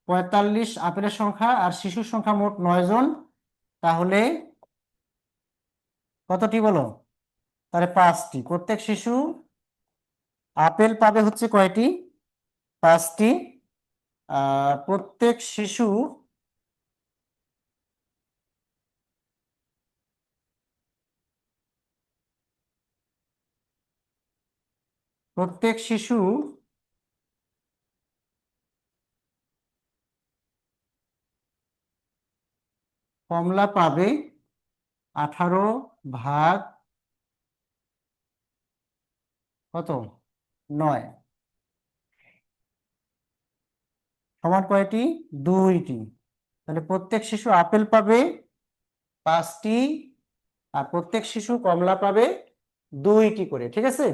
45 আপেলের সংখ্যা আর শিশুর সংখ্যা মোট 9 জন। তাহলে কতটি বলো? তাহলে 5টি। প্রত্যেক শিশু আপেল পাবে হচ্ছে কয়টি? 5টি। প্রত্যেক শিশু প্রত্যেক শিশু কমলা পাবে 18 ভাগ কত? 9 সমান কয়টি? 2টি। তাহলে প্রত্যেক শিশু আপেল পাবে 5টি আর প্রত্যেক শিশু কমলা পাবে 2টি করে। ঠিক আছে,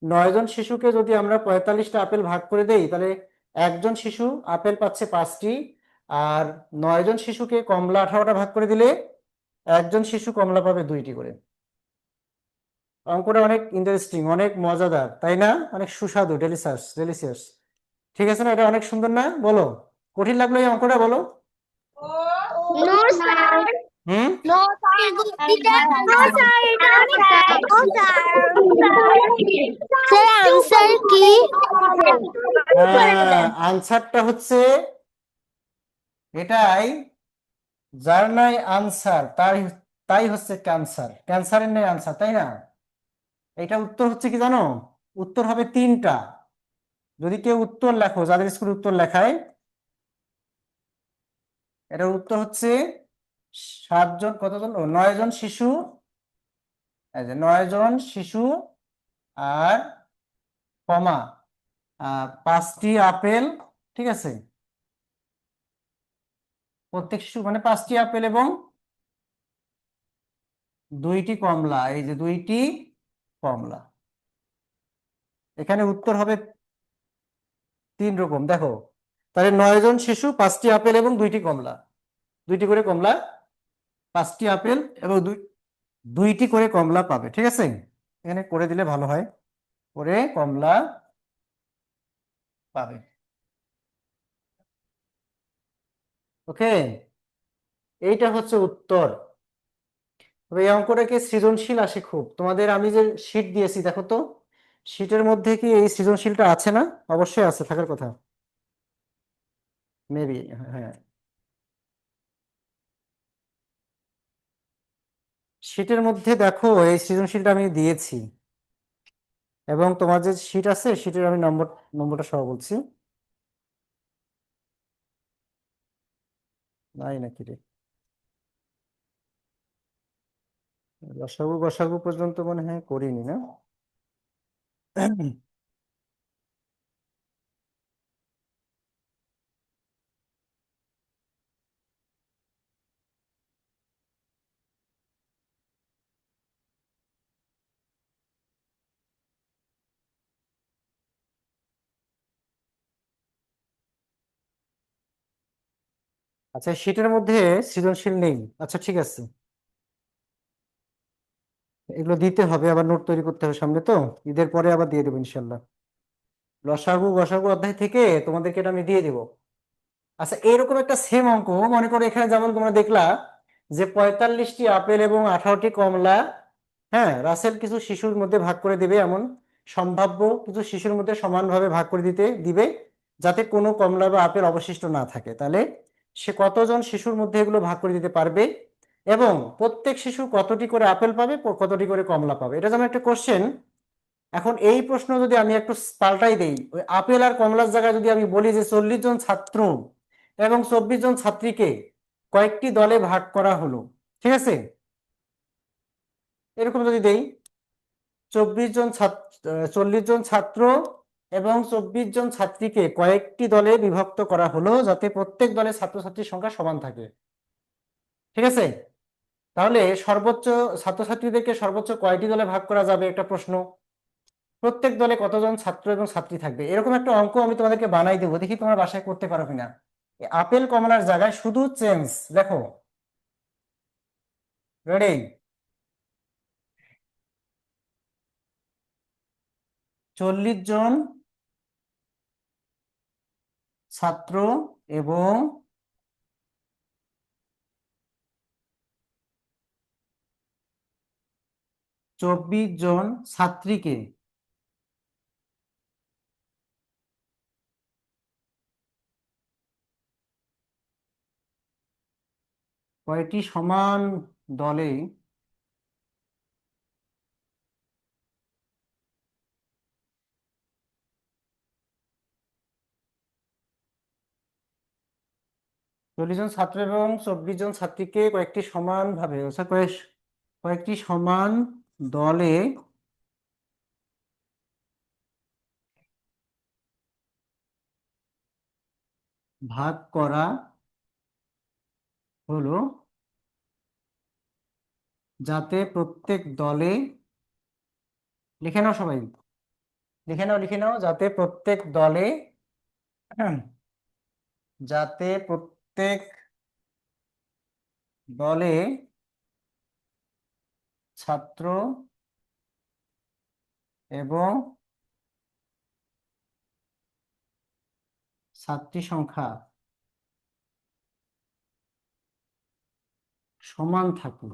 9 জন শিশুকে যদি আমরা 45টা আপেল ভাগ করে দেই, তাহলে একজন শিশু আপেল পাচ্ছে 5টি, আর 9 জন শিশুকে কমলা 18টা ভাগ করে দিলে একজন শিশু কমলা পাবে 2টি করে। অঙ্কটা অনেক ইন্টারেস্টিং, অনেক মজাদার, তাই না? অনেক সুস্বাদু, ডেলিশিয়াস ডেলিশিয়াস। ঠিক আছে না? এটা অনেক সুন্দর না? বলো, কঠিন লাগলো এই অঙ্কটা? বলো। নো স্যার, হুম নো স্যার, নো স্যার, এটা অনেক স্যার আনসার কি? আনসারটা হচ্ছে এটাই, যার নাই আনসার তাই তাই হচ্ছে ক্যান্সার, ক্যান্সারের নেই আনসার, তাই না? এটা উত্তর হচ্ছে কি জানো? উত্তর হবে 3টা। যদি কেউ উত্তর লেখো, যাদের স্কুলে উত্তর লেখায়, এটার উত্তর হচ্ছে 7 জন, কতজন? 9 জন শিশু, এই যে 9 জন শিশু আর কমা 5টি আপেল। ঠিক আছে, প্রত্যেক শিশু মানে 5টি আপেল এবং 2টি কমলা, এই যে 2টি কমলা। এখানে উত্তর হবে 3 রকম, দেখো। তাহলে 9 জন শিশু, 5টি আপেল এবং 2টি কমলা, 2টি করে কমলা, 5টি আপেল এবং 2টি করে কমলা পাবে। ঠিক আছে, এখানে করে দিলে ভালো হয়, করে কমলা পাবে। ওকে, এইটা হচ্ছে উত্তর। তবে এই অঙ্কটাকে সৃজনশীল আসে খুব। তোমাদের আমি যে শীট দিয়েছি, দেখো তো শীটের মধ্যে কি এই সৃজনশীলটা আছে না? অবশ্যই আছে, থাকার কথা, মেবি। হ্যাঁ, শীটের মধ্যে দেখো এই সৃজনশীলটা আমি দিয়েছি, এবং তোমার যে শীট আছে শীটের আমি নম্বরটা সহ বলছি। নাই নাকি রে? লসাগু গসাগু পর্যন্ত মনে হয় করিনি না? আচ্ছা, শীটের মধ্যে সৃজনশীল নেই। আচ্ছা ঠিক আছে, এগুলো দিতে হবে, আবার নোট তৈরি করতে হবে সামনে তো, ঈদের পরে আবার দিয়ে দেবো ইনশাল্লাহ। লসাগু গসাগু অধ্যায় থেকে তোমাদেরকে এটা আমি দিয়ে দেবো। আচ্ছা, এরকম একটা সেম অঙ্ক মনে করো, এখানে যেমন তোমরা দেখলা যে 45টি আপেল এবং 18টি কমলা, হ্যাঁ, রাসেল কিছু শিশুর মধ্যে ভাগ করে দেবে, এমন সম্ভাব্য কিছু শিশুর মধ্যে সমানভাবে ভাগ করে দিবে, যাতে কোনো কমলা বা আপেল অবশিষ্ট না থাকে। তাহলে সে কতজন শিশুর মধ্যে এগুলো ভাগ করে দিতে পারবে, এবং প্রত্যেক শিশু কতটি করে আপেল পাবে, কতটি করে কমলা পাবে, এটা যেমন একটা কোশ্চেন। এখন এই প্রশ্ন যদি আমি একটু পাল্টাই দেই, ওই আপেল আর কমলার জায়গায় যদি আমি বলি যে 40 জন ছাত্র এবং 24 জন ছাত্রীকে কয়েকটি দলে ভাগ করা হলো, ঠিক আছে, এরকম যদি দেই 40 জন ছাত্র এবং 24 জন ছাত্রীকে কয়েকটি দলে বিভক্ত করা হলো যাতে প্রত্যেক দলে ছাত্রছাত্রীর সংখ্যা সমান থাকে। ঠিক আছে, তাহলে সর্বোচ্চ ছাত্রছাত্রীদেরকে সর্বোচ্চ কয়টি দলে ভাগ করা যাবে একটা প্রশ্ন, প্রত্যেক দলে কতজন ছাত্র এবং ছাত্রী থাকবে, এরকম একটা অঙ্ক আমি তোমাদেরকে বানাই দেবো, দেখি তোমরা বাসায় করতে পারো কিনা। আপেল কমলার জায়গায় শুধু চেঞ্জ, দেখো রেডি, 40 জন ছাত্র এবং 24 জন ছাত্রীকে কয়টি সমান দলে চল্লিশ জন ছাত্র এবং 24 জন ছাত্রীকে কয়েকটি সমানভাবে অর্থাৎ কয়েকটি সমান দলে ভাগ করা হলো যাতে প্রত্যেক দলে, লিখে নাও সবাই, লিখে নাও যাতে প্রত্যেক দলে যাতে প্রত্যেক দলে ছাত্র এবং ছাত্রী সংখ্যা সমান থাকে।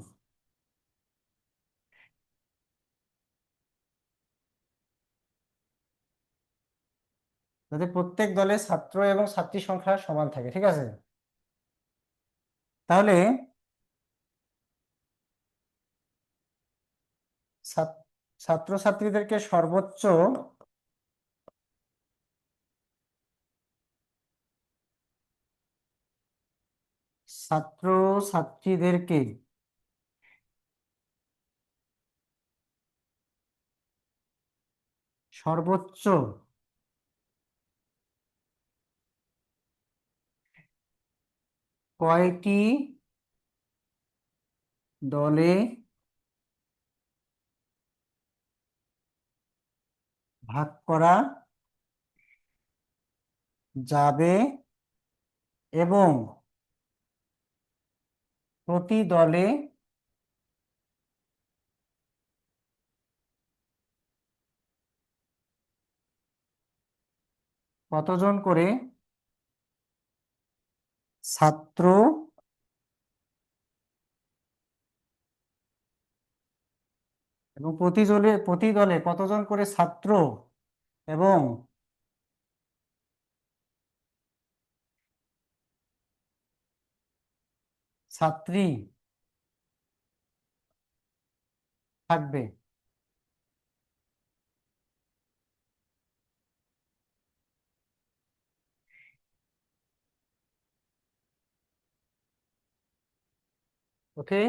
যাতে প্রত্যেক দলে ছাত্র এবং ছাত্রী সংখ্যা সমান থাকে, ঠিক আছে। তাহলে ছাত্রছাত্রীদেরকে সর্বোচ্চ ছাত্রছাত্রীদেরকে সর্বোচ্চ কয়টি দলে ভাগ করা যাবে এবং প্রতি দলে কতজন করে ছাত্র এবং প্রতি দলে কতজন করে ছাত্র এবং ছাত্রী থাকবে। ওকে,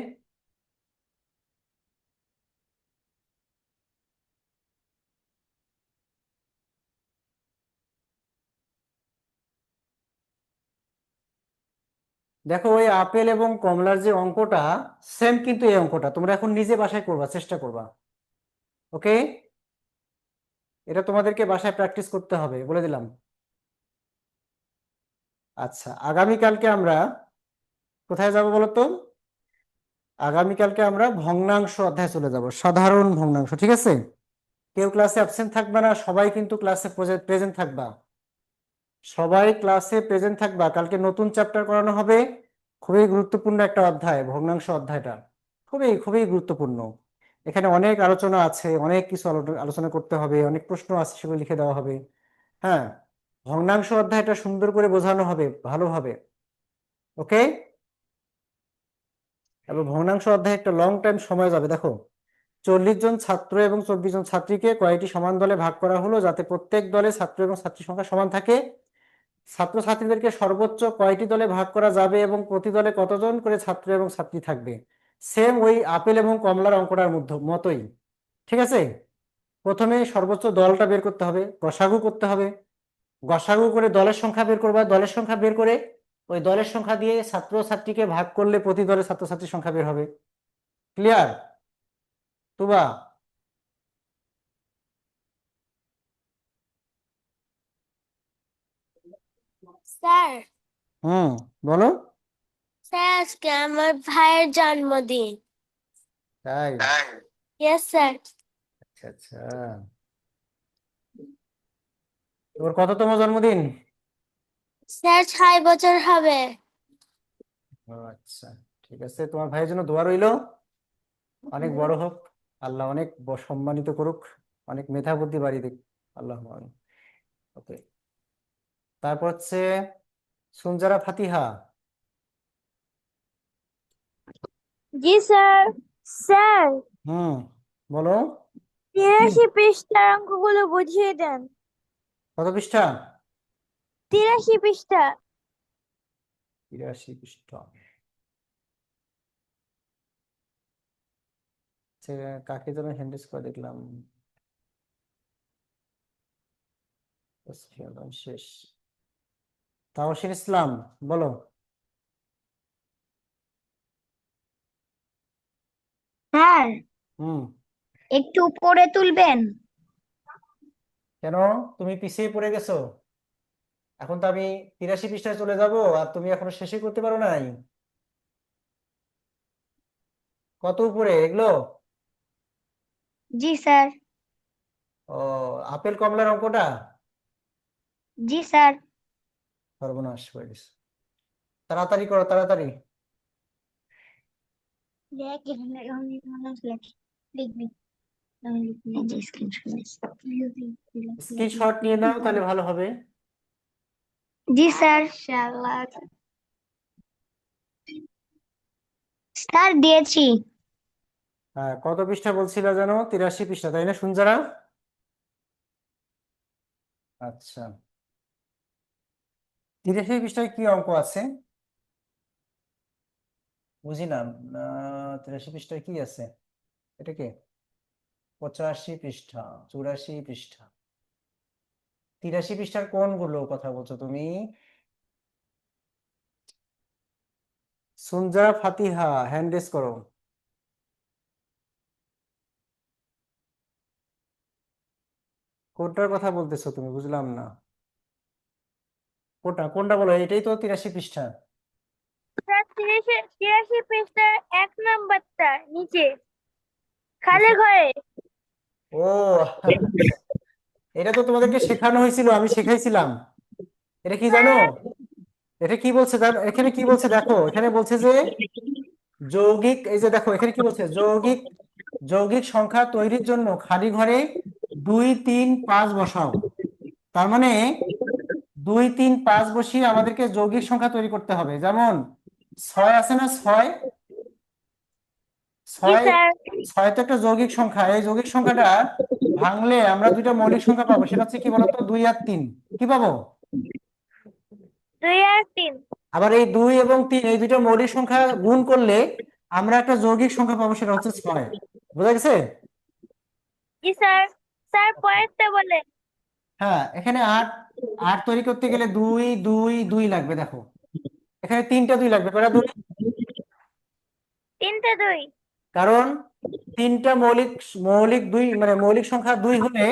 দেখো ওই আপেল এবং কমলার যে অঙ্কটা সেম, কিন্তু এই অঙ্কটা তোমরা এখন নিজে বাসায় করবা, চেষ্টা করবা। ওকে, এটা তোমাদেরকে বাসায় প্র্যাকটিস করতে হবে, বলে দিলাম। আচ্ছা, আগামীকালকে আমরা কোথায় যাব বলো তো? আগামীকালকে আমরা ভগ্নাংশ অধ্যায়ে চলে যাব, সাধারণ ভগ্নাংশ, ঠিক আছে। কেউ ক্লাসে অ্যাবসেন্ট থাকবে না, সবাই কিন্তু ক্লাসে প্রেজেন্ট থাকবা, সবাই ক্লাসে প্রেজেন্ট থাকবা। কালকে নতুন চ্যাপ্টার করানো হবে, খুবই গুরুত্বপূর্ণ একটা অধ্যায়, ভগ্নাংশ অধ্যায়টা খুবই খুবই গুরুত্বপূর্ণ। এখানে অনেক আলোচনা আছে, অনেক কিছু আলোচনা করতে হবে, অনেক প্রশ্ন আছে, সেগুলো লিখে দেওয়া হবে। হ্যাঁ, ভগ্নাংশ অধ্যায়টা সুন্দর করে বোঝানো হবে ভালোভাবে। ওকে, এবং ভগ্নাংশ অধ্যায় একটা লং টাইম সময় যাবে। দেখো 40 জন ছাত্র এবং 24 জন ছাত্রীকে কয়টি সমান দলে ভাগ করা হলো যাতে প্রত্যেক দলে ছাত্র এবং ছাত্রী সংখ্যা সমান থাকে। ছাত্রছাত্রীদেরকে সর্বোচ্চ কয়টি দলে ভাগ করা যাবে এবং প্রতি দলে কতজন করে ছাত্র এবং ছাত্রী থাকবে। সেম ওই আপেল এবং কমলার অঙ্কটার মতোই, ঠিক আছে। প্রথমে সর্বোচ্চ দলটা বের করতে হবে, গসাগু করতে হবে, গসাগু করে দলের সংখ্যা বের করবা, দলের সংখ্যা বের করে ওই দলের সংখ্যা দিয়ে ছাত্র ছাত্রীকে ভাগ করলে প্রতি দলে ছাত্রছাত্রীর সংখ্যা বের হবে। ক্লিয়ার তুবা? স্যার হুম, বলো। স্যার আজকে আমার ভাইয়ের জন্মদিন। তাই? Yes sir. আচ্ছা আচ্ছা, তোমার কততম জন্মদিন? স্যার 6 বছর হবে। ও আচ্ছা, ঠিক আছে, তোমার ভাইয়ের জন্য দোয়া রইলো, অনেক বড় হোক, আল্লাহ অনেক সম্মানিত করুক, অনেক মেধা বুদ্ধি বাড়িয়ে দিক, আল্লাহ। ওকে, তারপর হচ্ছে সুনজারা ফাতিহা। জি স্যার। স্যার হুম, বলো। 83 পৃষ্ঠার অঙ্কগুলো বুঝিয়ে দেন। কত পৃষ্ঠা? 83 পৃষ্ঠা। 83 পৃষ্ঠা। আচ্ছা, কাকে যেন হ্যান্ডেস করে দেখলাম, শেষ। তাওসিন ইসলাম, বলো। স্যার হুম, একটু উপরে তুলবেন। কেন তুমি পিছিয়ে পড়ে গেছো? এখন তো আমি 83 পৃষ্ঠায় চলে যাব, আর তুমি এখনো শেষই করতে পারো নাই। কত উপরে এগুলো? জি স্যার। ও, আপেল কমলার অঙ্কটা? জি স্যার। সর্বনাশ হয়ে গেছে, তাড়াতাড়ি করো তাড়াতাড়ি। দেখ এখানে লিখবি, স্ক্রিনশট নিয়ে নাও তাহলে ভালো হবে। জি স্যার। ইনশাআল্লাহ স্যার দিয়েছি। হ্যাঁ, কত পৃষ্ঠা বলছিল জানো? 83 পৃষ্ঠা, তাই না সুনজারা? আচ্ছা, 83 পৃষ্ঠায় কি অঙ্ক আছে বুঝি না। 83 পৃষ্ঠায় কি আছে? এটা কি? 85 পৃষ্ঠা, 84 পৃষ্ঠা, 83 পৃষ্ঠার কোনগুলো কথা বলছো তুমি? সুনজারা ফাতিহা, হ্যান্ড রেজ করো। কোনটার কথা বলতেছো তুমি, বুঝলাম না। কোনটা কোনটা বলো, এটাই তো 83 পৃষ্ঠা। স্যার 83 পৃষ্ঠার 1 নাম্বারটা নিচে খালি ঘরে। ও আচ্ছা, এটা তো তোমাদেরকে শেখানো হয়েছিল, আমি শেখাইছিলাম। এটা কি জানো? এটা কি বলছে জানো, এখানে কি বলছে দেখো, এখানে বলছে যে যৌগিক, এই যে দেখো এখানে কি বলছে, যৌগিক যৌগিক সংখ্যা তৈরির জন্য খালি ঘরে 2 3 5 বসাও। তার মানে 2 3 5 বসিয়ে আমাদেরকে যৌগিক সংখ্যা তৈরি করতে হবে। যেমন 6 আছে না, 6, জি 6, স্যার। 6 তো একটা যৌগিক সংখ্যা। এই যৌগিক সংখ্যাটা ভাঙলে আমরা দুইটা মৌলিক সংখ্যা পাবো, সেটা হচ্ছে কি বলতো, 2 আর 3। কি পাবো? 2 আর 3। আবার এই 2 এবং 3 এই দুইটা মৌলিক সংখ্যা গুণ করলে আমরা একটা যৌগিক সংখ্যা পাবো, সেটা হচ্ছে 6। বোঝা গেছে? জি স্যার। স্যার পরেরটা বলেন। হ্যাঁ, এখানে 8, 8 তৈরি করতে গেলে 2 2 2 লাগবে, দেখো এখানে 3টা 2 লাগবে, কয়টা 2? 3টে 2। কারণ 3টা মৌলিক মৌলিক 2 মানে মৌলিক সংখ্যা 2 হলে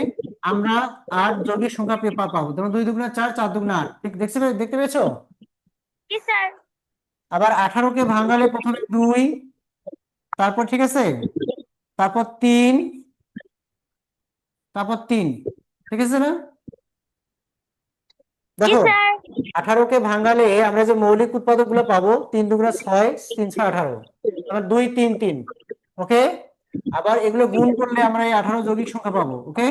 আমরা 8 যৌগিক সংখ্যা পাবো। যেমন 2 দুগুণে 4, 4 দুগুণে 8, দেখতে পেয়েছো? জি স্যার। আবার 18কে ভাঙালে প্রথমে 2, তারপর ঠিক আছে, তারপর 3, তারপর 3, ঠিক আছে না? জি দেখো স্যার। 18কে ভাঙালে আমরা যে মৌলিক উৎপাদক গুলো পাবো, 3 দুগুণে 6, 3 6 18, আবার 2 3 3। ওকে, আবার এগুলো গুণ করলে আমরা এই 18 যৌগিক সংখ্যা পাবো। ওকে,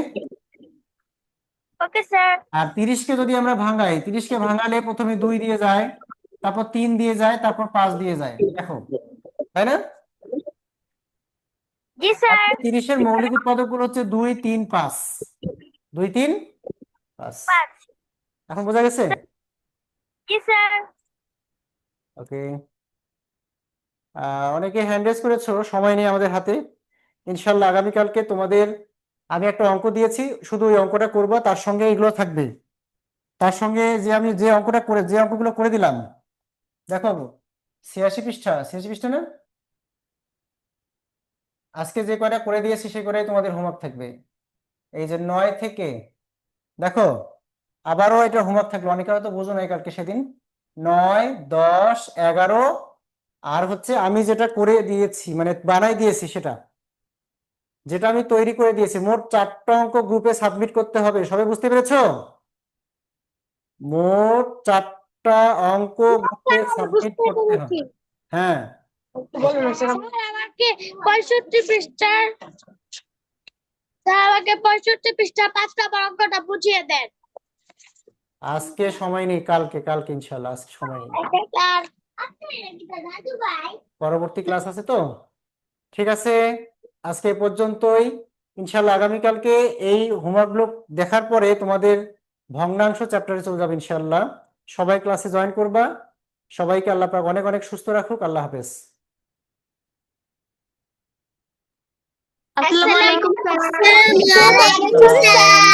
ওকে স্যার। আর 30কে যদি আমরা ভাঙাই, 30কে ভাঙালে প্রথমে 2 দিয়ে যায়, তারপর 3 দিয়ে যায়, তারপর 5 দিয়ে যায়, দেখো, তাই না? জি স্যার। 30-এর মৌলিক উৎপাদক গুলো হচ্ছে 2 3 5, 2 3 5। 5। এখন বোঝা গেছে? জি স্যার। ওকে। অনেকে হ্যান্ড রেজ করেছো, সময় নেই আমাদের হাতে। ইনশাল্লাহ আগামীকালকে তোমাদের আমি একটা অঙ্ক দিয়েছি, শুধু ওই অঙ্কটা করবা, তার সঙ্গে এগুলো থাকবে। তার সঙ্গে আমি যে অঙ্কগুলো করে দিলাম, দেখো 86 পৃষ্ঠা না, আজকে যে কয়টা করে দিয়েছি সেই কয়টাই তোমাদের হোমওয়ার্ক থাকবে। এই যে 9 থেকে, দেখো আবারও এটা হোমওয়ার্ক থাকলো, অনেকে হয়তো বোঝো নাই কালকে সেদিন। 9, 10, 11 আর হচ্ছে আমি যেটা করে দিয়েছি মানে বানাই দিয়েছি, যেটা আমি তৈরি করে দিয়েছি, মোট 4টা অঙ্ক গ্রুপে সাবমিট করতে হবে। সবাই বুঝতে পেরেছো? মোট 4টা অঙ্ক গ্রুপে সাবমিট বুঝতে করতে হবে। পেরেছি। হ্যাঁ, বলুন না স্যার, আমাকে 65 পৃষ্ঠার স্যার আমাকে 65 পৃষ্ঠা 5টা অঙ্কটা বুঝিয়ে দেন। আজকে সময় নেই, কালকে ইনশাল্লাহ, আজকে সময় নেই, স্যার পরবর্তী ক্লাস আছে তো। ঠিক আছে, আজকে এই পর্যন্তই। ইনশাল্লাহ আগামীকালকে এই হোমওয়ার্কগুলো দেখার পরে তোমাদের ভগ্নাংশ চ্যাপ্টারে চলে যাবে ইনশাল্লাহ। সবাই ক্লাসে জয়েন করবা। সবাইকে আল্লাহ পাক অনেক অনেক সুস্থ রাখুক। আল্লাহ হাফেজ। আসসালামু আলাইকুম স্যার। আসসালামু আলাইকুম স্যার।